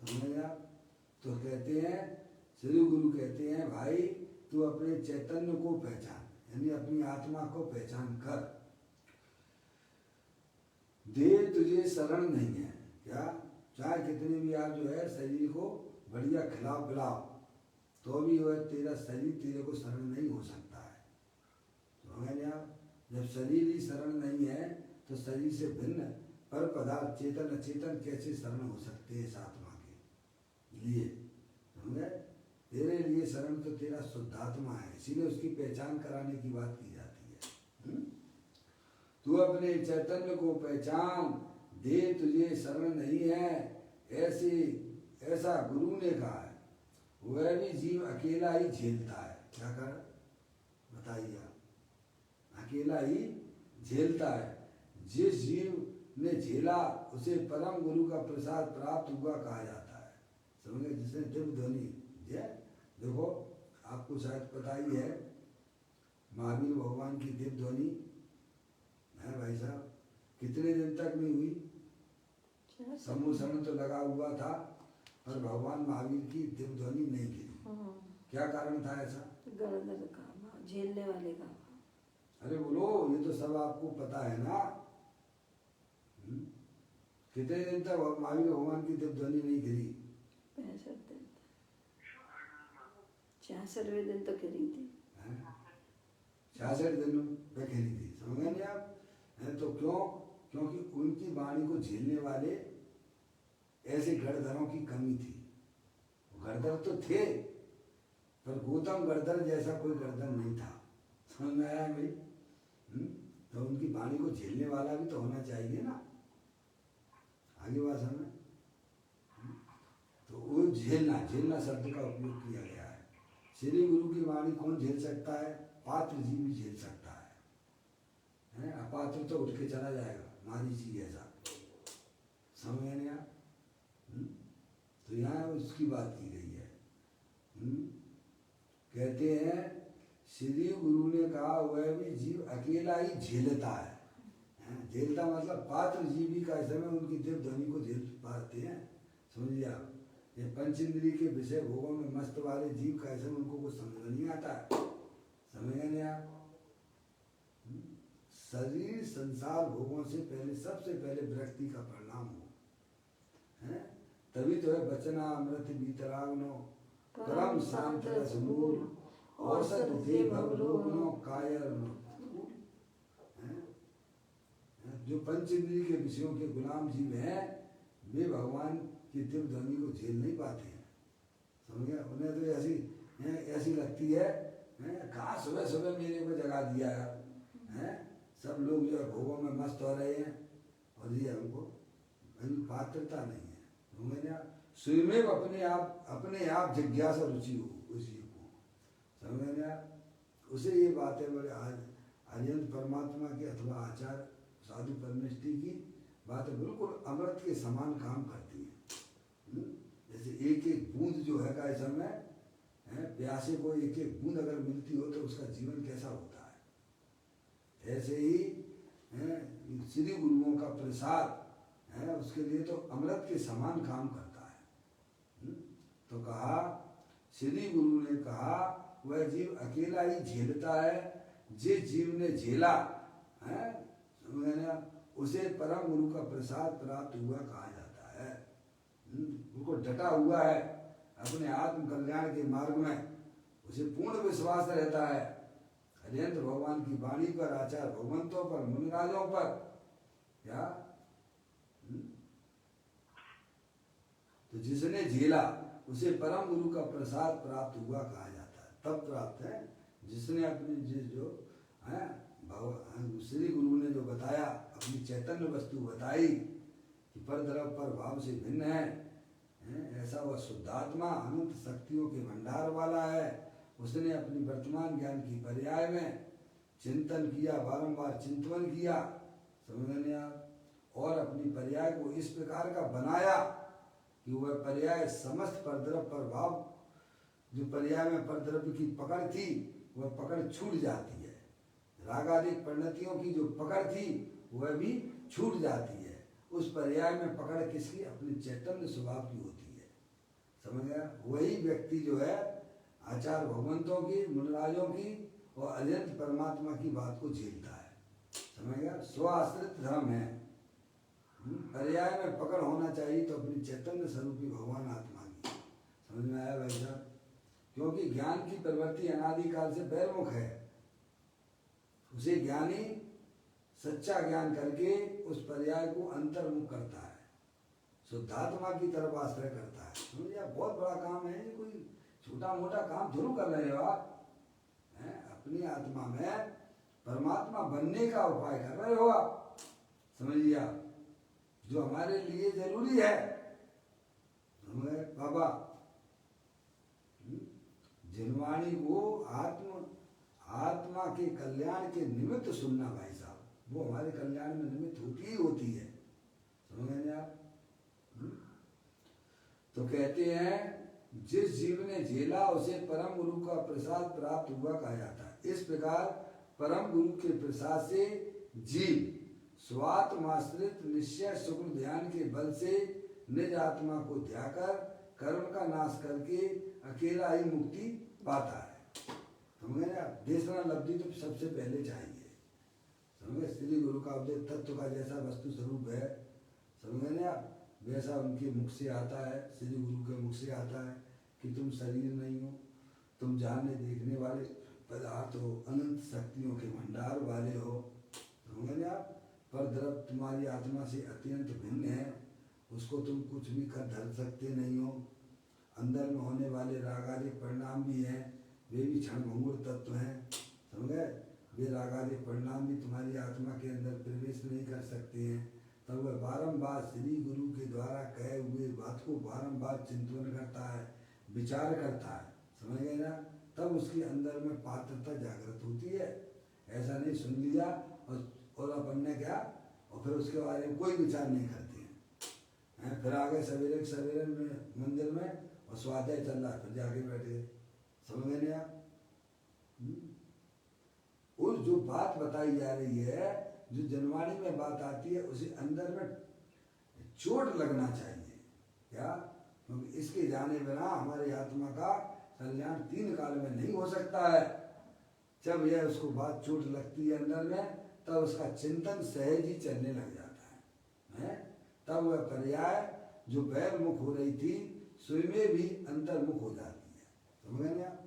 समझ आप? तो कहते हैं, श्री गुरु कहते हैं, भाई तू अपने चैतन्य को पहचान, यानी अपनी आत्मा को पहचान कर। देह तुझे शरण नहीं है। क्या? चाहे कितने भी आप जो है शरीर को बढ़िया खिलाओ पिलाओ, तो भी वह तेरा शरीर तेरे को शरण नहीं हो सकता है। समझ आप? जब शरीर ही शरण नहीं है तो शरीर से भिन्न पर पदार्थ चेतन अचेतन कैसे शरण हो सकते हैं इस आत्मा के लिए? समझे? तेरे लिए शरण तो तेरा शुद्धात्मा है, इसीलिए उसकी पहचान कराने की बात की जाती है। तू अपने चैतन्य को पहचान, दे तुझे शरण नहीं है, ऐसा गुरु ने कहा है। वह भी जीव अकेला ही झेलता है। क्या कर? बताइए आप। अकेला ही झेलता है। जिस जीव ने झेला उसे परम गुरु का प्रसाद प्राप्त हुआ कहा जाता है। समझे? जिसने दिव्य ध्वनि देखो, आपको शायद पता ही है, महावीर भगवान की दिव्य ध्वनि है भाई साहब, कितने दिन तक नहीं हुई, समूह तो लगा हुआ था पर भगवान महावीर की दिव्य ध्वनि नहीं गिरी। क्या कारण था ऐसा? गर्दन का झेलने वाले का। अरे बोलो, ये तो सब आपको पता है ना। कितने दिन तक महावीर भगवान की दिव्य ध्वनि नहीं गिरी? 65 दिन, 66वें दिन तो गिरी थी। 66 दिन पे गिरी थी, समझ गए आप? तो क्यों? क्योंकि उनकी वाणी को झेलने वाले ऐसे गणधरों की कमी थी। गणधर तो थे पर गौतम गणधर जैसा कोई गणधर नहीं था, समझ में आया भाई? तो उनकी वाणी को झेलने वाला भी तो होना चाहिए ना। आगे बात समझ? तो वो झेलना शब्द का उपयोग किया गया है। श्री गुरु की वाणी कौन झेल सकता है? पात्र जी भी झेल सकता है, अपात्र तो उठ के चला जाएगा, मारी जी ऐसा, समझ नहीं आप? तो यहाँ उसकी बात की गई है। कहते हैं श्री गुरु ने कहा वह भी जीव अकेला ही झेलता है। झेलता मतलब पात्र जीव भी का समय उनकी दिव्य ध्वनि को झेल पाते हैं, समझिए आप? ये पंच इंद्रिय के विषय भोगों में मस्त वाले जीव का समय उनको कुछ समझ नहीं आता है, समझ नहीं आप? शरीर संसार भोगों से पहले सबसे पहले विरक्ति का परिणाम हो, तभी तो है बचना अमृत बीतरागनो परम शांत रस मूल औसत दे भवरोगनो कायर। जो पंच इंद्रिय के विषयों के गुलाम जीव हैं वे भगवान की दिव्य ध्वनि को झेल नहीं पाते हैं, समझ गया? उन्हें तो ऐसी लगती है, कहाँ सुबह सुबह मेरे को जगा दिया है, सब लोग जो है भोगों में मस्त हो रहे हैं और ये हमको पात्रता नहीं है। समझे? स्वयं अपने आप जिज्ञासा रुचि हो उसी को, समझे? उसे ये बातें बड़े अत्यंत परमात्मा की अथवा आचार साधु परमेष्टि की बातें बिल्कुल अमृत के समान काम करती है। जैसे एक एक बूंद जो है का समय प्यासे को एक एक बूंद अगर मिलती हो तो उसका जीवन कैसा होता है, ऐसे ही श्री गुरुओं का प्रसाद है उसके लिए तो अमृत के समान काम करता है। तो कहा श्री गुरु ने कहा वह जीव अकेला ही झेलता है, जिस जीव ने झेला है उसे परम गुरु का प्रसाद प्राप्त हुआ कहा जाता है। उनको डटा हुआ है अपने आत्म कल्याण के मार्ग में, उसे पूर्ण विश्वास रहता है हरियंत्र भगवान की वाणी पर, आचार भगवंतों पर, मुनिराजों पर, क्या? तो जिसने झेला उसे परम गुरु का प्रसाद प्राप्त हुआ कहा जाता है। तब प्राप्त है जिसने अपनी जो है श्री गुरु ने जो बताया, अपनी चैतन्य वस्तु बताई कि पर द्रव पर भाव से भिन्न है, ऐसा वह शुद्धात्मा अनंत शक्तियों के भंडार वाला है। उसने अपनी वर्तमान ज्ञान की पर्याय में चिंतन किया, बारंबार चिंतन किया, समझने आप? और अपनी पर्याय को इस प्रकार का बनाया कि वह पर्याय समस्त परद्रव्य प्रभाव, जो पर्याय में परद्रव्य की पकड़ थी वह पकड़ छूट जाती है। रागादिक परिणतियों की जो पकड़ थी वह भी छूट जाती है। उस पर्याय में पकड़ किसकी? अपने चैतन्य स्वभाव की होती है, समझ गया? वही व्यक्ति जो है आचार भगवंतों की, मुनराजों की और अनंत परमात्मा की बात को झेलता है, समझ गया? स्वाश्रित धर्म है। पर्याय में पकड़ होना चाहिए तो अपनी चैतन्य स्वरूपी भगवान आत्मा की, समझ में आया भाई साहब? क्योंकि ज्ञान की प्रवृत्ति अनादिकाल से बहिर्मुख है। उसे ज्ञानी सच्चा ज्ञान करके उस पर्याय को अंतर्मुख करता है, शुद्धात्मा की तरफ आश्रय करता है। समझिए, बहुत बड़ा काम है, ये कोई छोटा मोटा काम जरूर कर रहे हो आप, अपनी आत्मा में परमात्मा बनने का उपाय कर रहे हो आप, समझिए आप? जो हमारे लिए जरूरी है, हमें बाबा जिनवाणी को आत्मा के कल्याण के निमित्त सुनना भाई साहब, वो हमारे कल्याण में निमित्त होती ही होती है, समझ गए आप? तो कहते हैं जिस जीव ने झेला उसे परम गुरु का प्रसाद प्राप्त हुआ कहा जाता है। इस प्रकार परम गुरु के प्रसाद से जीव स्वात्माश्रित निश्चय शुक्ल ध्यान के बल से निज आत्मा को ध्याकर कर्म का नाश करके अकेला ही मुक्ति पाता है। समझे ना? देशना लब्धि तो सबसे पहले चाहिए। समझे? श्री गुरु का उपदेश तत्व का जैसा वस्तु स्वरूप है, समझे ना, वैसा उनके मुख से आता है, श्री गुरु के मुख से आता है कि तुम शरीर नहीं हो, तुम जानने देखने वाले पदार्थ हो, अनंत शक्तियों के भंडार वाले हो। समझे ना? पर द्रव तुम्हारी आत्मा से अत्यंत भिन्न है, उसको तुम कुछ भी कर धर सकते नहीं हो। अंदर में होने वाले रागादिक परिणाम भी हैं, वे भी क्षणभंगुर तत्व हैं। समझे? वे रागादिक परिणाम भी तुम्हारी आत्मा के अंदर प्रवेश नहीं कर सकते हैं। तब वह बारंबार श्री गुरु के द्वारा कहे हुए बात को बारंबार चिंतन करता है, विचार करता है। समझ गए ना? तब उसके अंदर में पात्रता जागृत होती है। ऐसा नहीं सुन लिया और अपन ने क्या, और फिर उसके बारे में कोई विचार नहीं करते हैं। फिर आगे सवेरे सवेरे में मंदिर में और स्वाध्याय चल रहा है, फिर जाके बैठे। समझ गए नहीं आप? उस जो बात बताई जा रही है, जो जनवाणी में बात आती है, उसे अंदर में चोट लगना चाहिए। क्या? क्योंकि इसके जाने बिना हमारी आत्मा का कल्याण 3 काल में नहीं हो सकता है। जब यह उसको बात चोट लगती है अंदर में, तब उसका चिंतन सहज ही चलने लग जाता है? तब वह पर्याय जो बहिर्मुख हो रही थी, स्वयं भी अंतर्मुख हो जाती है। समझ गए आप?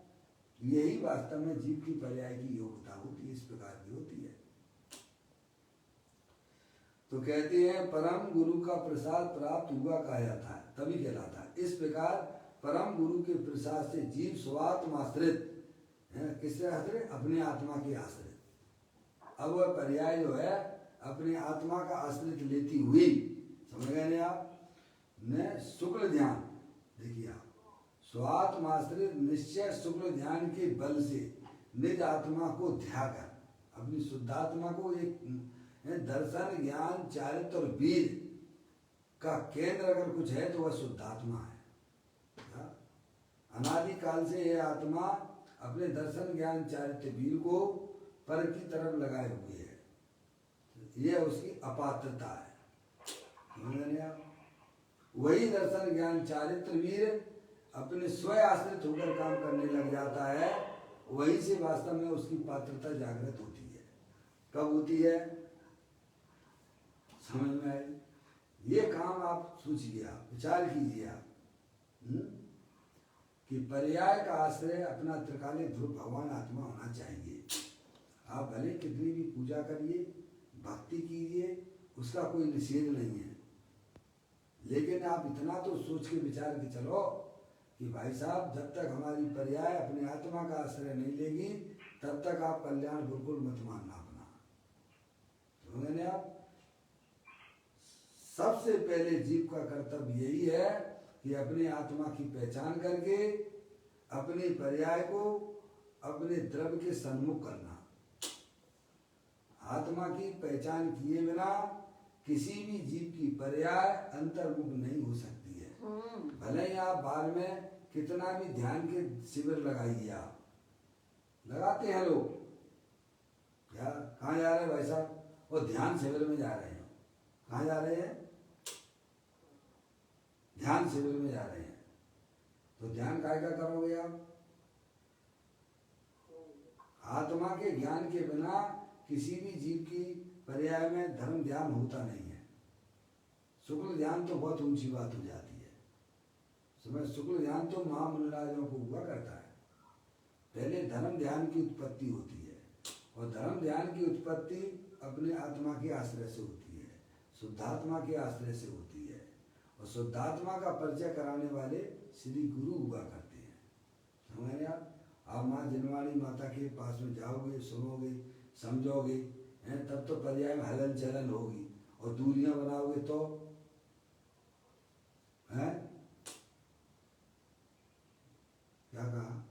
यही वास्तव में जीव की पर्याय की योग्यता होती है, इस प्रकार की होती है। तो कहते हैं परम गुरु का प्रसाद प्राप्त हुआ कहा जाता है, तभी कहलाता है। इस प्रकार परम गुरु के प्रसाद से जीव स्वात्माश्रित है। किससे आश्रित? अपने आत्मा के आश्रित। अब वह पर्याय जो है अपने आत्मा का आश्रित लेती हुई, समझ गए आप, ने शुक्ल ध्यान, देखिए आप, स्वात्माश्रित निश्चय शुक्ल ध्यान के बल से निज आत्मा को ध्याकर, अपनी शुद्धात्मा को एक दर्शन ज्ञान चारित्र और वीर का केंद्र अगर कुछ है तो वह शुद्धात्मा है। अनादिकाल से यह आत्मा अपने दर्शन ज्ञान चारित्र वीर को पर की तरफ लगाए हुए है। यह उसकी अपात्रता है। वही दर्शन ज्ञान चारित्र वीर अपने स्वयं आश्रित होकर काम करने लग जाता है, वही से वास्तव में उसकी पात्रता जागृत होती है। कब होती है? समझ में आए? ये काम आप सोचिए, आप विचार कीजिए आप, कि पर्याय का आश्रय अपना त्रिकालिक ध्रुव भगवान आत्मा होना चाहिए। आप भले कितनी भी पूजा करिए, भक्ति कीजिए, उसका कोई निषेध नहीं है, लेकिन आप इतना तो सोच के विचार के चलो कि भाई साहब, जब तक हमारी पर्याय अपने आत्मा का आश्रय नहीं लेगी, तब तक आप कल्याण बिल्कुल मत मानना अपना। समझे ना आप? सबसे पहले जीव का कर्तव्य यही है कि अपने आत्मा की पहचान करके अपने पर्याय को अपने द्रव्य के सन्मुख करना। आत्मा की पहचान किए बिना किसी भी जीव की पर्याय अंतर्मुख नहीं हो सकती है। भले ही आप बाहर में कितना भी ध्यान के शिविर लगाइए, आप लगाते हैं लोग, क्या कहाँ जा रहे हैं भाई साहब? वो ध्यान शिविर में जा रहे हैं। कहाँ जा रहे हैं? ध्यान शिविर में जा रहे हैं। तो ध्यान काय का करोगे आप? आत्मा के ज्ञान के बिना किसी भी जीव की पर्याय में धर्म ध्यान होता नहीं है। शुक्ल ध्यान तो बहुत ऊंची बात हो जाती है। समझ, शुक्ल ध्यान तो महामुनिराजों को हुआ करता है। पहले धर्म ध्यान की उत्पत्ति होती है, और धर्म ध्यान की उत्पत्ति अपने आत्मा के आश्रय से होती है, शुद्धात्मा के आश्रय से होती है, और शुद्धात्मा का परिचय कराने वाले श्री गुरु हुआ करते हैं। समझ आप माँ जनवाणी माता के पास में जाओगे, सुनोगे, समझोगे, हैं, तब तो पर्याय में हलन चलन होगी, और दूरियां बनाओगे तो हैं? क्या कहा?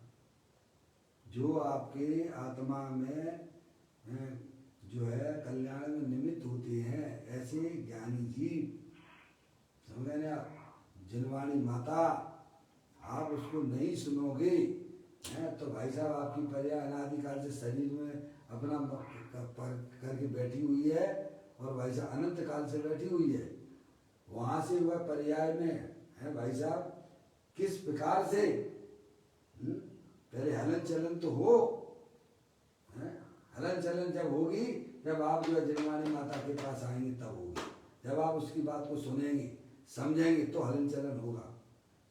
जो आपके आत्मा में जो है कल्याण में निमित्त होते हैं, ऐसे ज्ञानी जीव, समझे ना आप, जनवाणी माता, आप उसको नहीं सुनोगे है। तो भाई साहब आपकी पर्याय अनादिकाल से शरीर में अपना करके बैठी हुई है और भाई साहब अनंत काल से बैठी हुई है। वहां से वह पर्याय में है भाई साहब किस प्रकार से पहले हलन चलन तो हो, हलन चलन जब होगी, जब आप जो है जनवाणी माता के पास आएंगे तब होगी। जब आप उसकी बात को सुनेंगे समझेंगे तो हलन चलन होगा।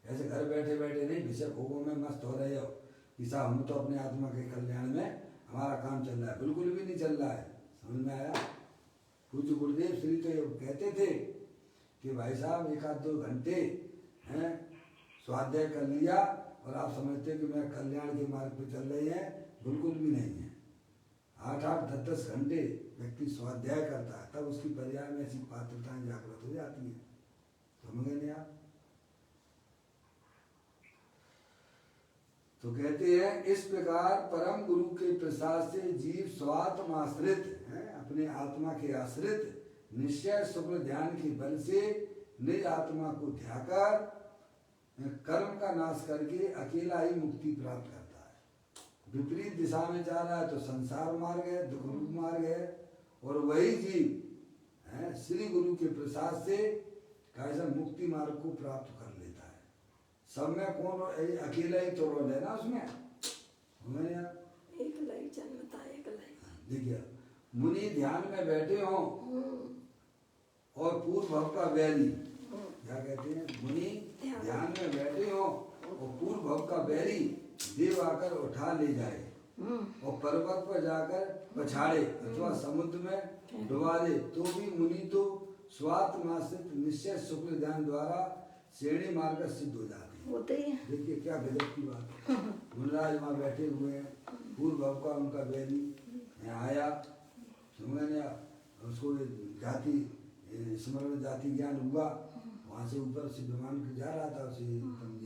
ऐसे घर बैठे बैठे नहीं विषय भोगों में मस्त हो रहे हो कि साहब हम तो अपने आत्मा के कल्याण में हमारा काम चल रहा है, बिल्कुल भी नहीं चल रहा है। समझ में आया? पूज्य गुरुदेव श्री तो ये कहते थे कि भाई साहब 1-2 घंटे हैं स्वाध्याय कर लिया और आप समझते हैं कि मैं कल्याण के मार्ग पे चल रही है, बिल्कुल भी नहीं है। 8-8, 10-10 घंटे व्यक्ति स्वाध्याय करता है तब उसकी पर्याय में ऐसी पात्रताएं जागृत हो जाती है। समझ गए नहीं आप? तो कहते हैं इस प्रकार परम गुरु के प्रसाद से जीव स्वात्माश्रित है, अपने आत्मा के आश्रित निश्चय शुक्ल ध्यान के बल से निज आत्मा को ध्याकर कर्म का नाश करके अकेला ही मुक्ति प्राप्त करता है। विपरीत दिशा में जा रहा है तो संसार मार्ग है, दुख रूप मार्ग है, और वही जीव है श्री गुरु के प्रसाद से कैसा मुक्ति मार्ग को प्राप्त कर लेता है। सब में कौन अकेला ही तो रोल है ना उसमें, एकला ही जन्मता है, एकला ही। देखिए मुनि ध्यान में बैठे हो और पूर्व भव का बैरी, क्या कहते हैं, मुनि ध्यान में बैठे हो और पूर्व भव का बैरी देव आकर उठा ले जाए और पर्वत पर जाकर पछाड़े अथवा समुद्र में डुबा दे, तो भी मुनि तो स्वात्माश्रित निश्चय शुक्ल ध्यान द्वारा श्रेणी मार्ग सिद्ध हो जाते हैं। होते ही हैं। देखिए क्या गजब की बात है। मुनराज वहाँ बैठे हुए हैं, पूर्व भव का उनका बैरी यहाँ आया, समझ उसको जाति स्मरण जाति ज्ञान हुआ, वहाँ से ऊपर से विमान जा रहा था, उसे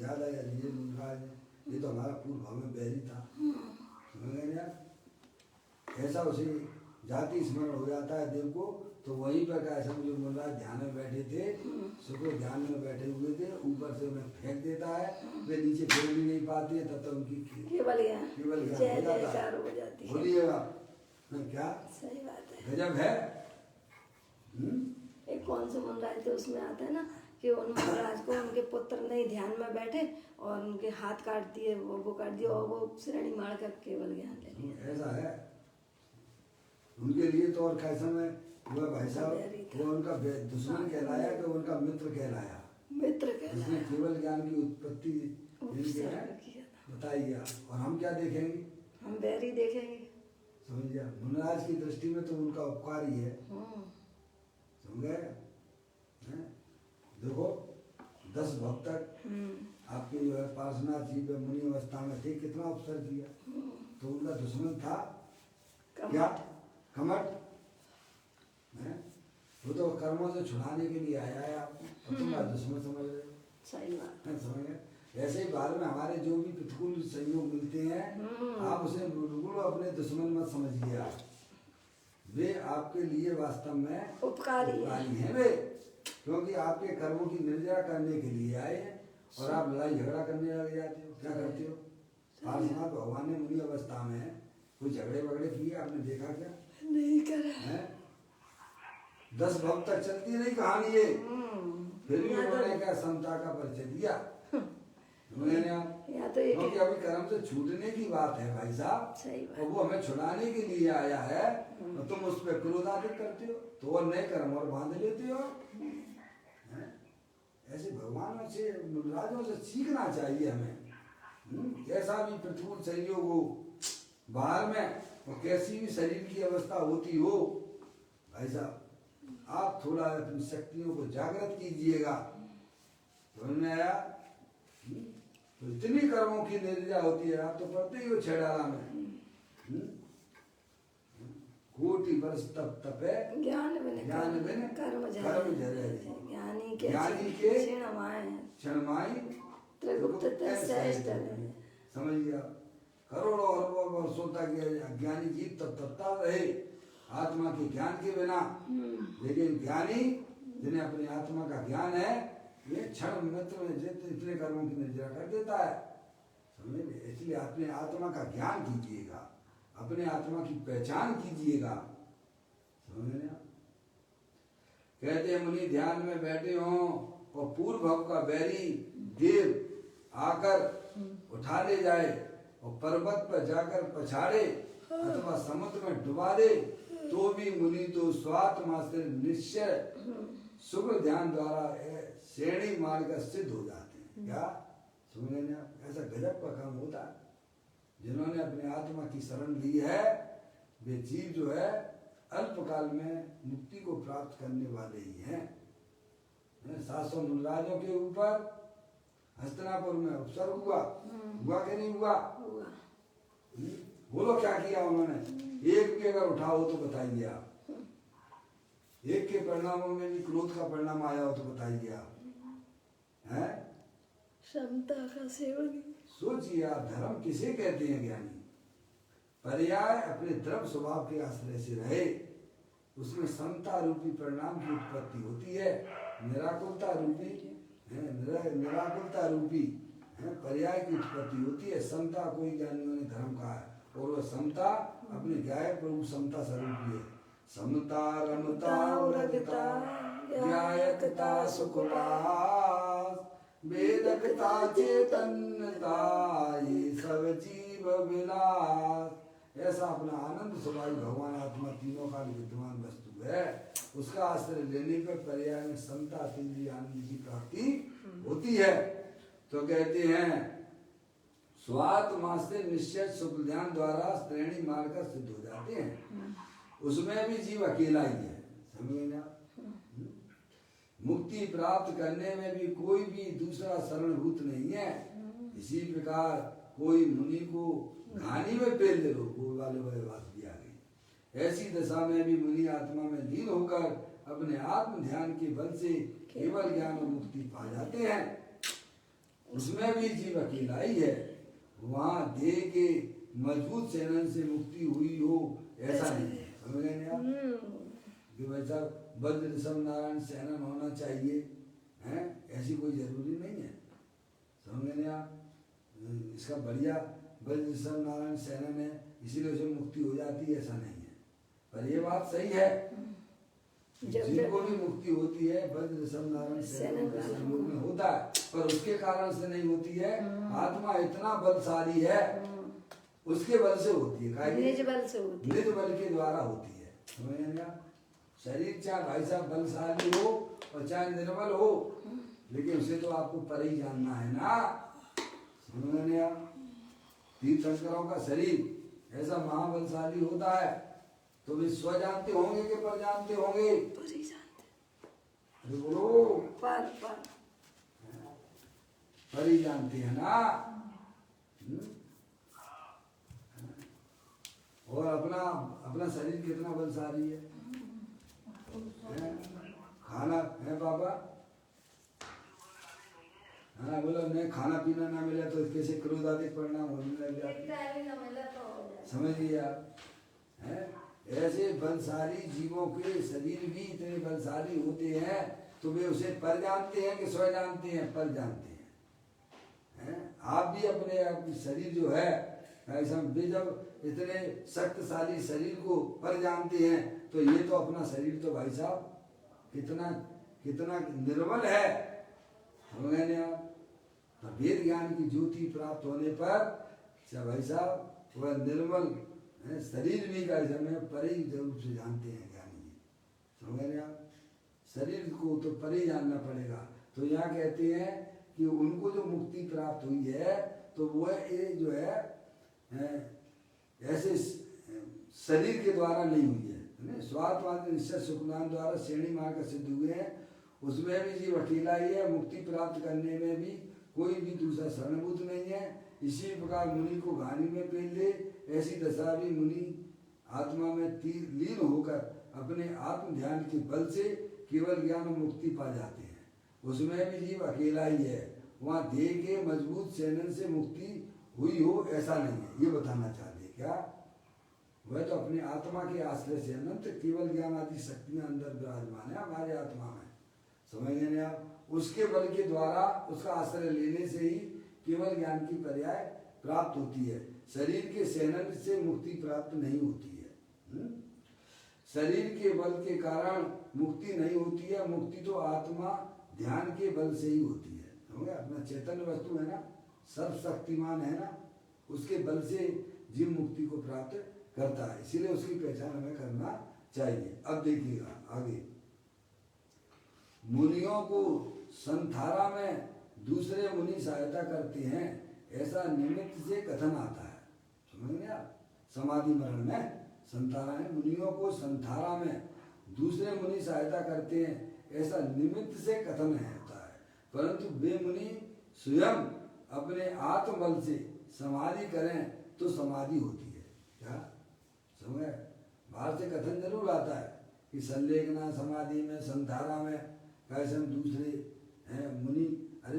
याद आया ये मुनराज ये तो हमारा पूर्व भाव में बैरी था। समझ गए आप? ऐसा उसे जाति स्मरण हो जाता है देव को। तो वहीं पर का ऐसा जो मुनराज ध्यान में बैठे थे, सुबह ध्यान में बैठे हुए थे, ऊपर से उन्हें फेंक देता है, वे नीचे फिर भी नहीं पाते, तब तक उनकी केवल ज्ञान हो जाती है। बोलिएगा क्या सही बात है, गजब है। एक कौन से मुनराज थे उसमें आता है ना कि उन महाराज को उनके पुत्र नहीं ध्यान में बैठे और उनके हाथ काट दिए, वो काट दिए और वो श्रेणी मार कर केवल ज्ञान ले लिया। ऐसा है उनके लिए तो। और कैसा में वह भाई साहब वो उनका दुश्मन कहलाया कि उनका मित्र कहलाया, मित्र कहलाया, जिसने केवल ज्ञान की उत्पत्ति बताई गया। और हम क्या देखेंगे, हम बैरी देखेंगे। समझिए मुनराज की दृष्टि में तो उनका उपकार ही है। समझ गए? देखो 10 भक्त तक आपके जो है पार्श्वनाथ जी पे मुनि अवस्था में थे, कितना उपसर किया, तो उनका दुश्मन था क्या, कमट है। वो तो कर्मों से छुड़ाने के लिए आया है आपको, तो तुम्हारा दुश्मन समझ रहे हो। सही बात है, समझ गए? ऐसे ही बाहर में हमारे जो भी प्रतिकूल संयोग मिलते हैं, आप उसे बिल्कुल अपने दुश्मन मत समझिए। आप वे आपके लिए वास्तव में उपकारी हैं वे, क्योंकि आपके कर्मों की निर्जरा करने के लिए आए हैं और आप लड़ाई झगड़ा करने लग जाते हो। क्या करते हो? पार्श्वनाथ भगवान ने मुनि अवस्था में कोई झगड़े वगड़े किए आपने देखा क्या? नहीं करा है। 10 भक्त तक चलती रही कहानी ये, फिर भी उन्होंने क्या समता का परिचय दिया। क्योंकि अभी कर्म से छूटने की बात है भाई साहब, और वो हमें छुड़ाने के लिए आया है, तो तुम उस पर क्रोधाधिक करते हो, तो वो नए कर्म और बांध लेते हो। ऐसे भगवानों से मुनराजों से सीखना चाहिए हमें। कैसा भी प्रतिकूल संयोग हो बाहर में, और कैसी भी शरीर की अवस्था होती हो, भाई साहब आप थोड़ा अपनी शक्तियों को जागृत कीजिएगा। समझ में आया? तो इतनी कर्मों की निर्जरा होती है, आप तो पढ़ते ही हो छेड़ाला में, कोटि वर्ष तप तपे ज्ञान बिन कर्म जरे, ज्ञानी के क्षणमाई त्रिगुप्त श्रेष्ठ। समझिए करोड़ों अरबों वर्षों तक ये अज्ञानी जीव तब तपता रहे आत्मा के ज्ञान के बिना, लेकिन ज्ञानी जिन्हें अपनी आत्मा का ज्ञान है, ये क्षण मित्र में इतने कर्मों की निर्जरा कर देता है। इसलिए अपने आत्मा का ज्ञान कीजिएगा, अपने आत्मा की पहचान कीजिएगा। समझ रहे आप? कहते हैं मुनि ध्यान में बैठे हों और पूर्व भव का बैरी देव आकर उठा ले जाए और पर्वत पर जाकर पछाड़े अथवा समुद्र में डुबा दे, तो भी मुनि तो स्वात्मा से निश्चय शुक्र ध्यान द्वारा श्रेणी मार्ग सिद्ध हो जाते हैं। क्या समझ रहे हैं? ऐसा गजब का काम होता है। जिन्होंने अपने आत्मा की शरण ली है वे जीव जो है अल्पकाल में मुक्ति को प्राप्त करने वाले ही हैं। 700 मुनराजों के ऊपर हस्तिनापुर में उपसर्ग हुआ, हुआ कि नहीं हुआ? बोलो क्या किया उन्होंने? एक भी अगर उठाओ तो बताइए आप। एक के परिणामों में भी क्रोध का परिणाम आया हो तो बताइए आप। हैं? क्षमता का सेवन। सोचिए आप, धर्म किसे कहते हैं ज्ञानी? पर्याय अपने द्रव स्वभाव के आश्रय से रहे, उसमें समता रूपी परिणाम की उत्पत्ति होती है। निराकुलता रूपी निराकुलता रूपी पर्याय की उत्पत्ति होती है। समता कोई ज्ञानियों ने धर्म कहा है और वह समता अपने गाय प्रभु समता स्वरूपी है। समता रमता उरगता न्यायकता सुखवास वेदकता चेतनता ये सब जीव विलास। ऐसा अपना आनंद स्वभाव भगवान आत्मा तीनों का विद्यमान वस्तु है। उसका आश्रय लेने पर पर्याय में समता अतीन्द्रिय आनंद की प्राप्ति होती है। तो कहते हैं स्वात्मा से निश्चय शुक्ल ध्यान द्वारा श्रेणी मार्ग सिद्ध हो जाते हैं। उसमें भी जीव अकेला ही है। समझ ना? मुक्ति प्राप्त करने में भी कोई भी दूसरा शरणभूत नहीं है। इसी प्रकार कोई मुनि को घानी में पेल दे, गोल वाले बात भी आ गई। ऐसी दशा में भी मुनि आत्मा में लीन होकर अपने आत्म ध्यान के बल से केवल ज्ञान और मुक्ति पा जाते हैं। उसमें भी जीव अकेला ही है। वहाँ देह के मजबूत सेनन से मुक्ति हुई हो ऐसा नहीं है। समझ गए आप? कि वैसा वज्र ऋषभ नारायण सेनन होना चाहिए हैं, ऐसी कोई जरूरी नहीं है। समझ गए आप? इसका बढ़िया वज्र ऋषभ नारायण सेनन है इसीलिए उसे मुक्ति हो जाती है, ऐसा नहीं है। पर ये बात सही है, जिनको भी मुक्ति होती है वज्र ऋषभ नारायण सेनन के संयोग में होता है, पर उसके कारण से नहीं होती है। आत्मा इतना बलशाली है उसके बल से होती है, निज बल से होती है, निज बल के द्वारा होती है। समझ आप? शरीर चाहे भाई साहब बलशाली हो और चाहे निर्बल हो, लेकिन उसे तो आपको पर ही जानना है ना। समझ आप? तीर्थंकरों का शरीर ऐसा महाबलशाली होता है तो वे स्व जानते होंगे कि पर जानते होंगे? अरे बोलो, पर ही जानते हैं ना। और अपना अपना शरीर कितना बलशाली है। खाना है पापा, हाँ बोलो, नहीं खाना पीना ना मिले तो कैसे क्रोधाधिक परिणाम होने लग जाते। समझिए आप? ऐसे बलशाली जीवों के शरीर भी इतने बलशाली होते हैं तो वे उसे पर जानते हैं कि स्व जानते हैं? पर जानते हैं। आप भी अपने आप शरीर जो है ऐसा वे जब इतने शक्तिशाली शरीर को पर जानते हैं तो ये तो अपना शरीर तो भाई साहब कितना कितना निर्बल है। समझ गए आप? तो वेद ज्ञान की ज्योति प्राप्त होने पर भाई साहब वह निर्मल शरीर भी का समय पर ही जरूर से जानते हैं ज्ञानी जी। समझ गए आप? शरीर को तो पर ही जानना पड़ेगा। तो यहाँ कहते हैं कि उनको जो मुक्ति प्राप्त हुई है तो वह ये जो है ऐसे शरीर के द्वारा नहीं हुई है, स्वात्माद निश्चय सुखनाम द्वारा श्रेणी मार्ग सिद्ध हुए हैं। उसमें भी जीव अकेला ही है। मुक्ति प्राप्त करने में भी कोई भी दूसरा शरणभूत नहीं है। इसी प्रकार मुनि को घानी में पेल दे, ऐसी दशा भी मुनि आत्मा में लीन होकर अपने आत्म ध्यान के बल से केवल ज्ञान और मुक्ति पा जाते हैं। उसमें भी जीव अकेला ही है। वहाँ देह के मजबूत सेनन से मुक्ति हुई हो ऐसा नहीं है, ये बताना चाहते क्या? वह तो अपने आत्मा के आश्रय से अनंत केवल ज्ञान आदि शक्तियां अंदर विराजमान है हमारे आत्मा में। समझ गए आप? उसके बल के द्वारा उसका आश्रय लेने से ही केवल ज्ञान की पर्याय प्राप्त होती है, शरीर के सहनन से मुक्ति प्राप्त नहीं होती है। शरीर के बल के कारण मुक्ति नहीं होती है, मुक्ति तो आत्मा ध्यान के बल से ही होती है। समझे? अपना चैतन्य वस्तु है ना, सर्वशक्तिमान है ना, उसके बल से जीव मुक्ति को प्राप्त करता है, इसीलिए उसकी पहचान हमें करना चाहिए। अब देखिएगा आगे, मुनियों को संथारा में दूसरे मुनि सहायता करते हैं, ऐसा निमित्त से कथन आता है। समझेंगे आप? समाधि मरण में संथारा है, मुनियों को संथारा में दूसरे मुनि सहायता करते हैं, ऐसा निमित्त से कथन है होता है। परंतु वे मुनि स्वयं अपने आत्मबल से समाधि करें तो समाधि होती है। क्या समझे? बाहर से कथन जरूर आता है कि संलेखना समाधि में संथारा में कैसे हम दूसरे हैं मुनि, अरे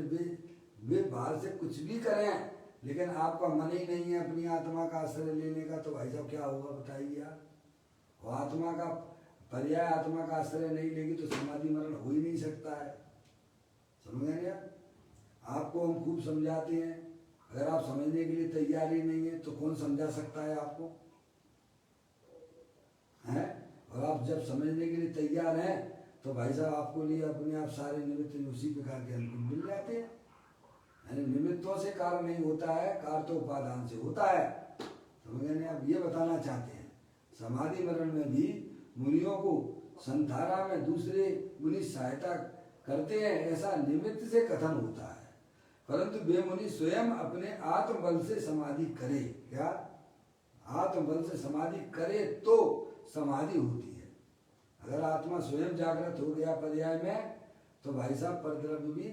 वे बाहर से कुछ भी करें, लेकिन आपका मन ही नहीं है अपनी आत्मा का आश्रय लेने का, तो भाई साहब क्या होगा बताइए आप? वो आत्मा का पर्याय आत्मा का आश्रय नहीं लेगी तो समाधि मरण हो ही नहीं सकता है। समझ गए आप? आपको हम खूब समझाते हैं, अगर आप समझने के लिए तैयार ही नहीं है तो कौन समझा सकता है आपको? हैं? और आप जब समझने के लिए तैयार हैं तो भाई साहब आपको लिए अपने आप सारे निमित्त उसी प्रकार के अनुकूल मिल जाते हैं। यानी निमित्तों से कार्य नहीं होता है, कार्य तो उपादान से होता है। समझ गए? आप ये बताना चाहते हैं समाधि मरण में भी मुनियों को संथारा में दूसरे मुनि सहायता करते हैं, ऐसा निमित्त से कथन होता है। परंतु वे मुनि स्वयं अपने आत्मबल से समाधि करे, क्या आत्मबल से समाधि करे तो समाधि होती है। अगर आत्मा स्वयं जागृत हो गया पर्याय में तो भाई साहब परद्रव्य भी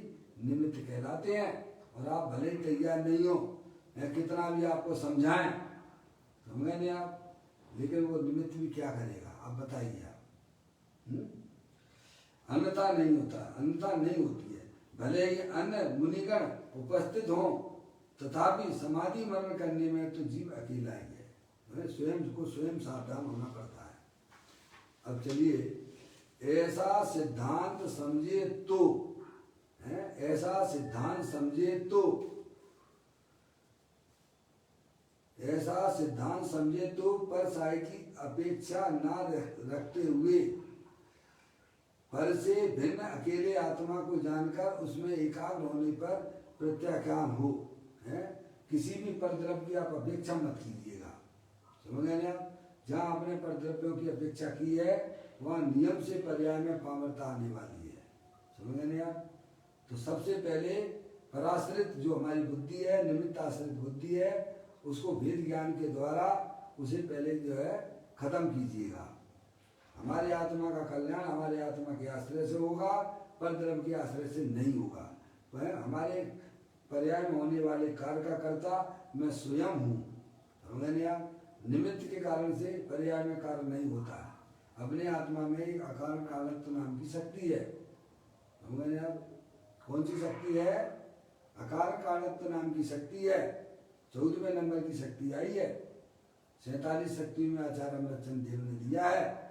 निमित्त कहलाते हैं। और आप भले ही तैयार नहीं हो, मैं कितना भी आपको समझाएं, समझे नहीं आप, लेकिन वो निमित्त भी क्या करेगा आप बताइए आप? अन्यथा नहीं होता, अन्यथा नहीं होती है। भले ही अन्य मुनिगण उपस्थित हों तथापि समाधि मरण करने में तो जीव अकेला ही है, स्वयं को स्वयं सावधान होना पड़ता है। अब चलिए, ऐसा सिद्धांत समझे तो है, ऐसा सिद्धांत समझे तो, ऐसा सिद्धांत समझे तो पर साय की अपेक्षा ना रखते हुए पर से भिन्न अकेले आत्मा को जानकर उसमें एकाग्र होने पर प्रत्याख्यान हो, है? किसी भी परद्रव्य की आप अपेक्षा मत कीजिएगा। समझ गए आप? जहाँ आपने परद्रव्यों की अपेक्षा की है वहाँ नियम से पर्याय में पामरता आने वाली है। समझ गए आप? तो सबसे पहले पराश्रित जो हमारी बुद्धि है, निमित्त आश्रित बुद्धि है, उसको वेद ज्ञान के द्वारा उसे पहले जो है खत्म कीजिएगा। हमारे आत्मा का कल्याण हमारे आत्मा के आश्रय से होगा, परद्रव्य के आश्रय से नहीं होगा। वह हमारे पर्याय में होने वाले कार्य का कर्ता मैं स्वयं हूँ। समझे आप? निमित्त के कारण से पर्याय में कार्य नहीं होता है। अपने आत्मा में एक अकारण कालत्व नाम की शक्ति है। समझे आप? कौन सी शक्ति है? अकार कालत्व नाम की शक्ति है। 14वें नंबर की शक्ति आई है। 47 शक्ति में आचार्य अमृतचंद देव ने दिया है।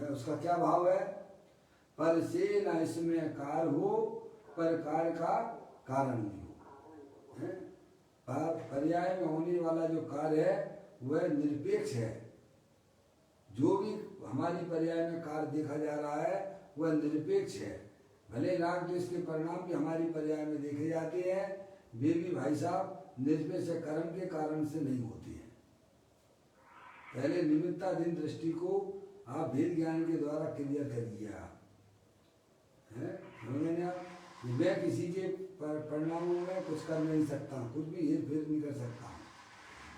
उसका क्या भाव है? पर से न इसमें कार हो, पर कार का कारण भी हो। पर्याय में होने वाला जो कार्य है वह निरपेक्ष है। जो भी हमारी पर्याय में कार्य देखा जा रहा है वह निरपेक्ष है। भले राग द्वेष के परिणाम भी हमारी पर्याय में देखे जाते हैं, वे भी भाई साहब निरपेक्ष कर्म के कारण से नहीं होते हैं। पहले निमित्ताधीन दृष्टि को आप वेद ज्ञान के द्वारा क्लियर करिए। आप मैं किसी के परिणामों में कुछ कर नहीं सकता, कुछ भी हेर फेर नहीं कर सकता,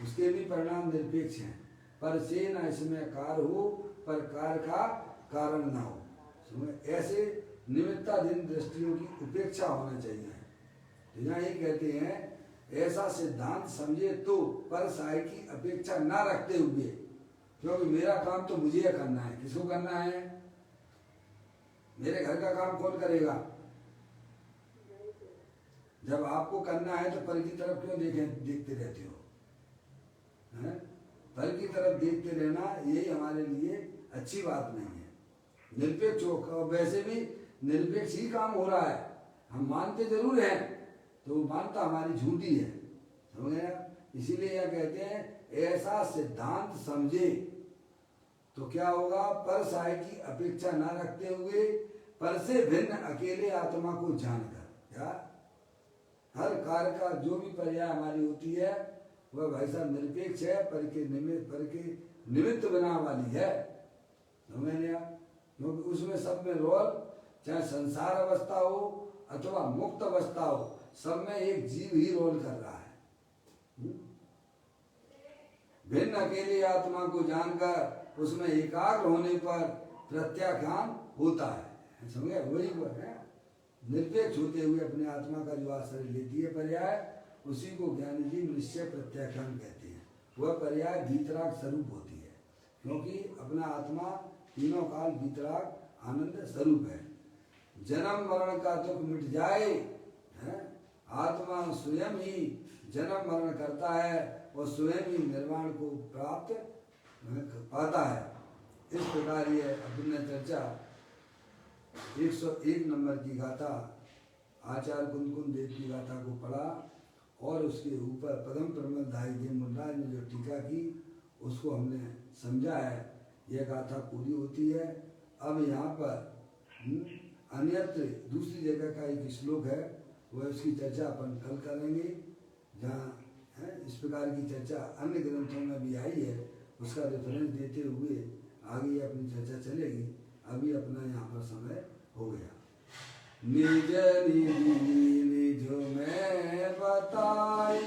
उसके भी परिणाम निरपेक्ष हैं। पर से न इसमें कार हो, पर कार का कारण ना हो। ऐसे निमित्ताधीन दृष्टियों की उपेक्षा होना चाहिए। तो यहाँ ये कहते हैं ऐसा सिद्धांत समझे तो पर साय की अपेक्षा ना रखते हुए, क्योंकि मेरा काम तो मुझे करना है। किसको करना है? मेरे घर का काम कौन करेगा? जब आपको करना है तो पर की तरफ क्यों देखते रहते हो? पर की तरफ देखते रहना यही हमारे लिए अच्छी बात नहीं है। निरपेक्ष हो, वैसे भी निरपेक्ष ही काम हो रहा है। हम मानते जरूर हैं, तो मानता हमारी झूठी है। समझ गए ना? इसीलिए यह कहते हैं ऐसा सिद्धांत समझे तो क्या होगा, पर साय की अपेक्षा न रखते हुए पर से भिन्न अकेले आत्मा को जानकर, क्या हर कार्य का जो भी पर्याय हमारी होती है वह भाई साहब निरपेक्ष है, पर के निमित्त बना वाली है। समझ लिया? क्योंकि उसमें सब में रोल, चाहे संसार अवस्था हो अथवा मुक्त अवस्था हो, सब में एक जीव ही रोल कर रहा है। भिन्न अकेली आत्मा को जानकर उसमें एकाग्र होने पर प्रत्याख्यान होता है। समझे? वही वो है, निरपेक्ष होते हुए अपने आत्मा का जो आश्रय लेती है पर्याय, उसी को ज्ञानी जी निश्चय प्रत्याख्यान कहते हैं। वह पर्याय वीतराग स्वरूप होती है, क्योंकि अपना आत्मा तीनों काल वीतराग आनंद स्वरूप है। जन्म मरण का दुख मिट जाए, है? आत्मा स्वयं ही जन्म मरण करता है और स्वयं ही निर्वाण को प्राप्त पाता है। इस प्रकार ये अपने चर्चा 101 नंबर की गाथा आचार्य कुंदकुंद देव की गाथा को पढ़ा और उसके ऊपर पदम प्रमदाई देव मुंडाज ने जो टीका की उसको हमने समझा है। यह गाथा पूरी होती है। अब यहाँ पर अन्यत्र दूसरी जगह का एक श्लोक है, वह उसकी चर्चा अपन कल करेंगे। जहाँ इस प्रकार की चर्चा अन्य ग्रंथों में भी आई है, उसका रेफरेंस देते हुए आगे अपनी चर्चा चलेगी। अभी अपना यहाँ पर समय हो गया। निज निज में बताई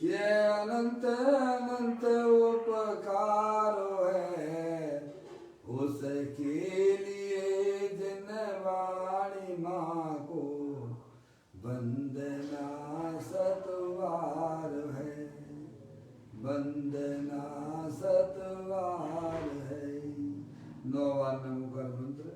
ये अनंत अनंत उपकार है, उसके लिए जिन वाणी माँ को वंदना सतवार है, वंदना सतवार है। 9 बार नमोकार मंत्र।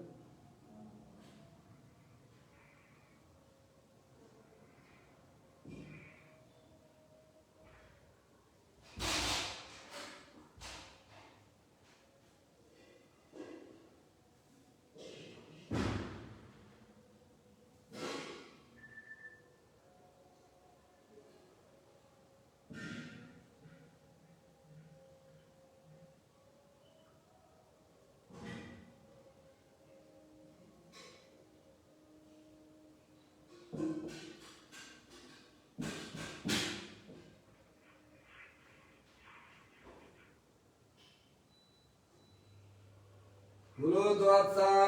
बोलो द्वादशा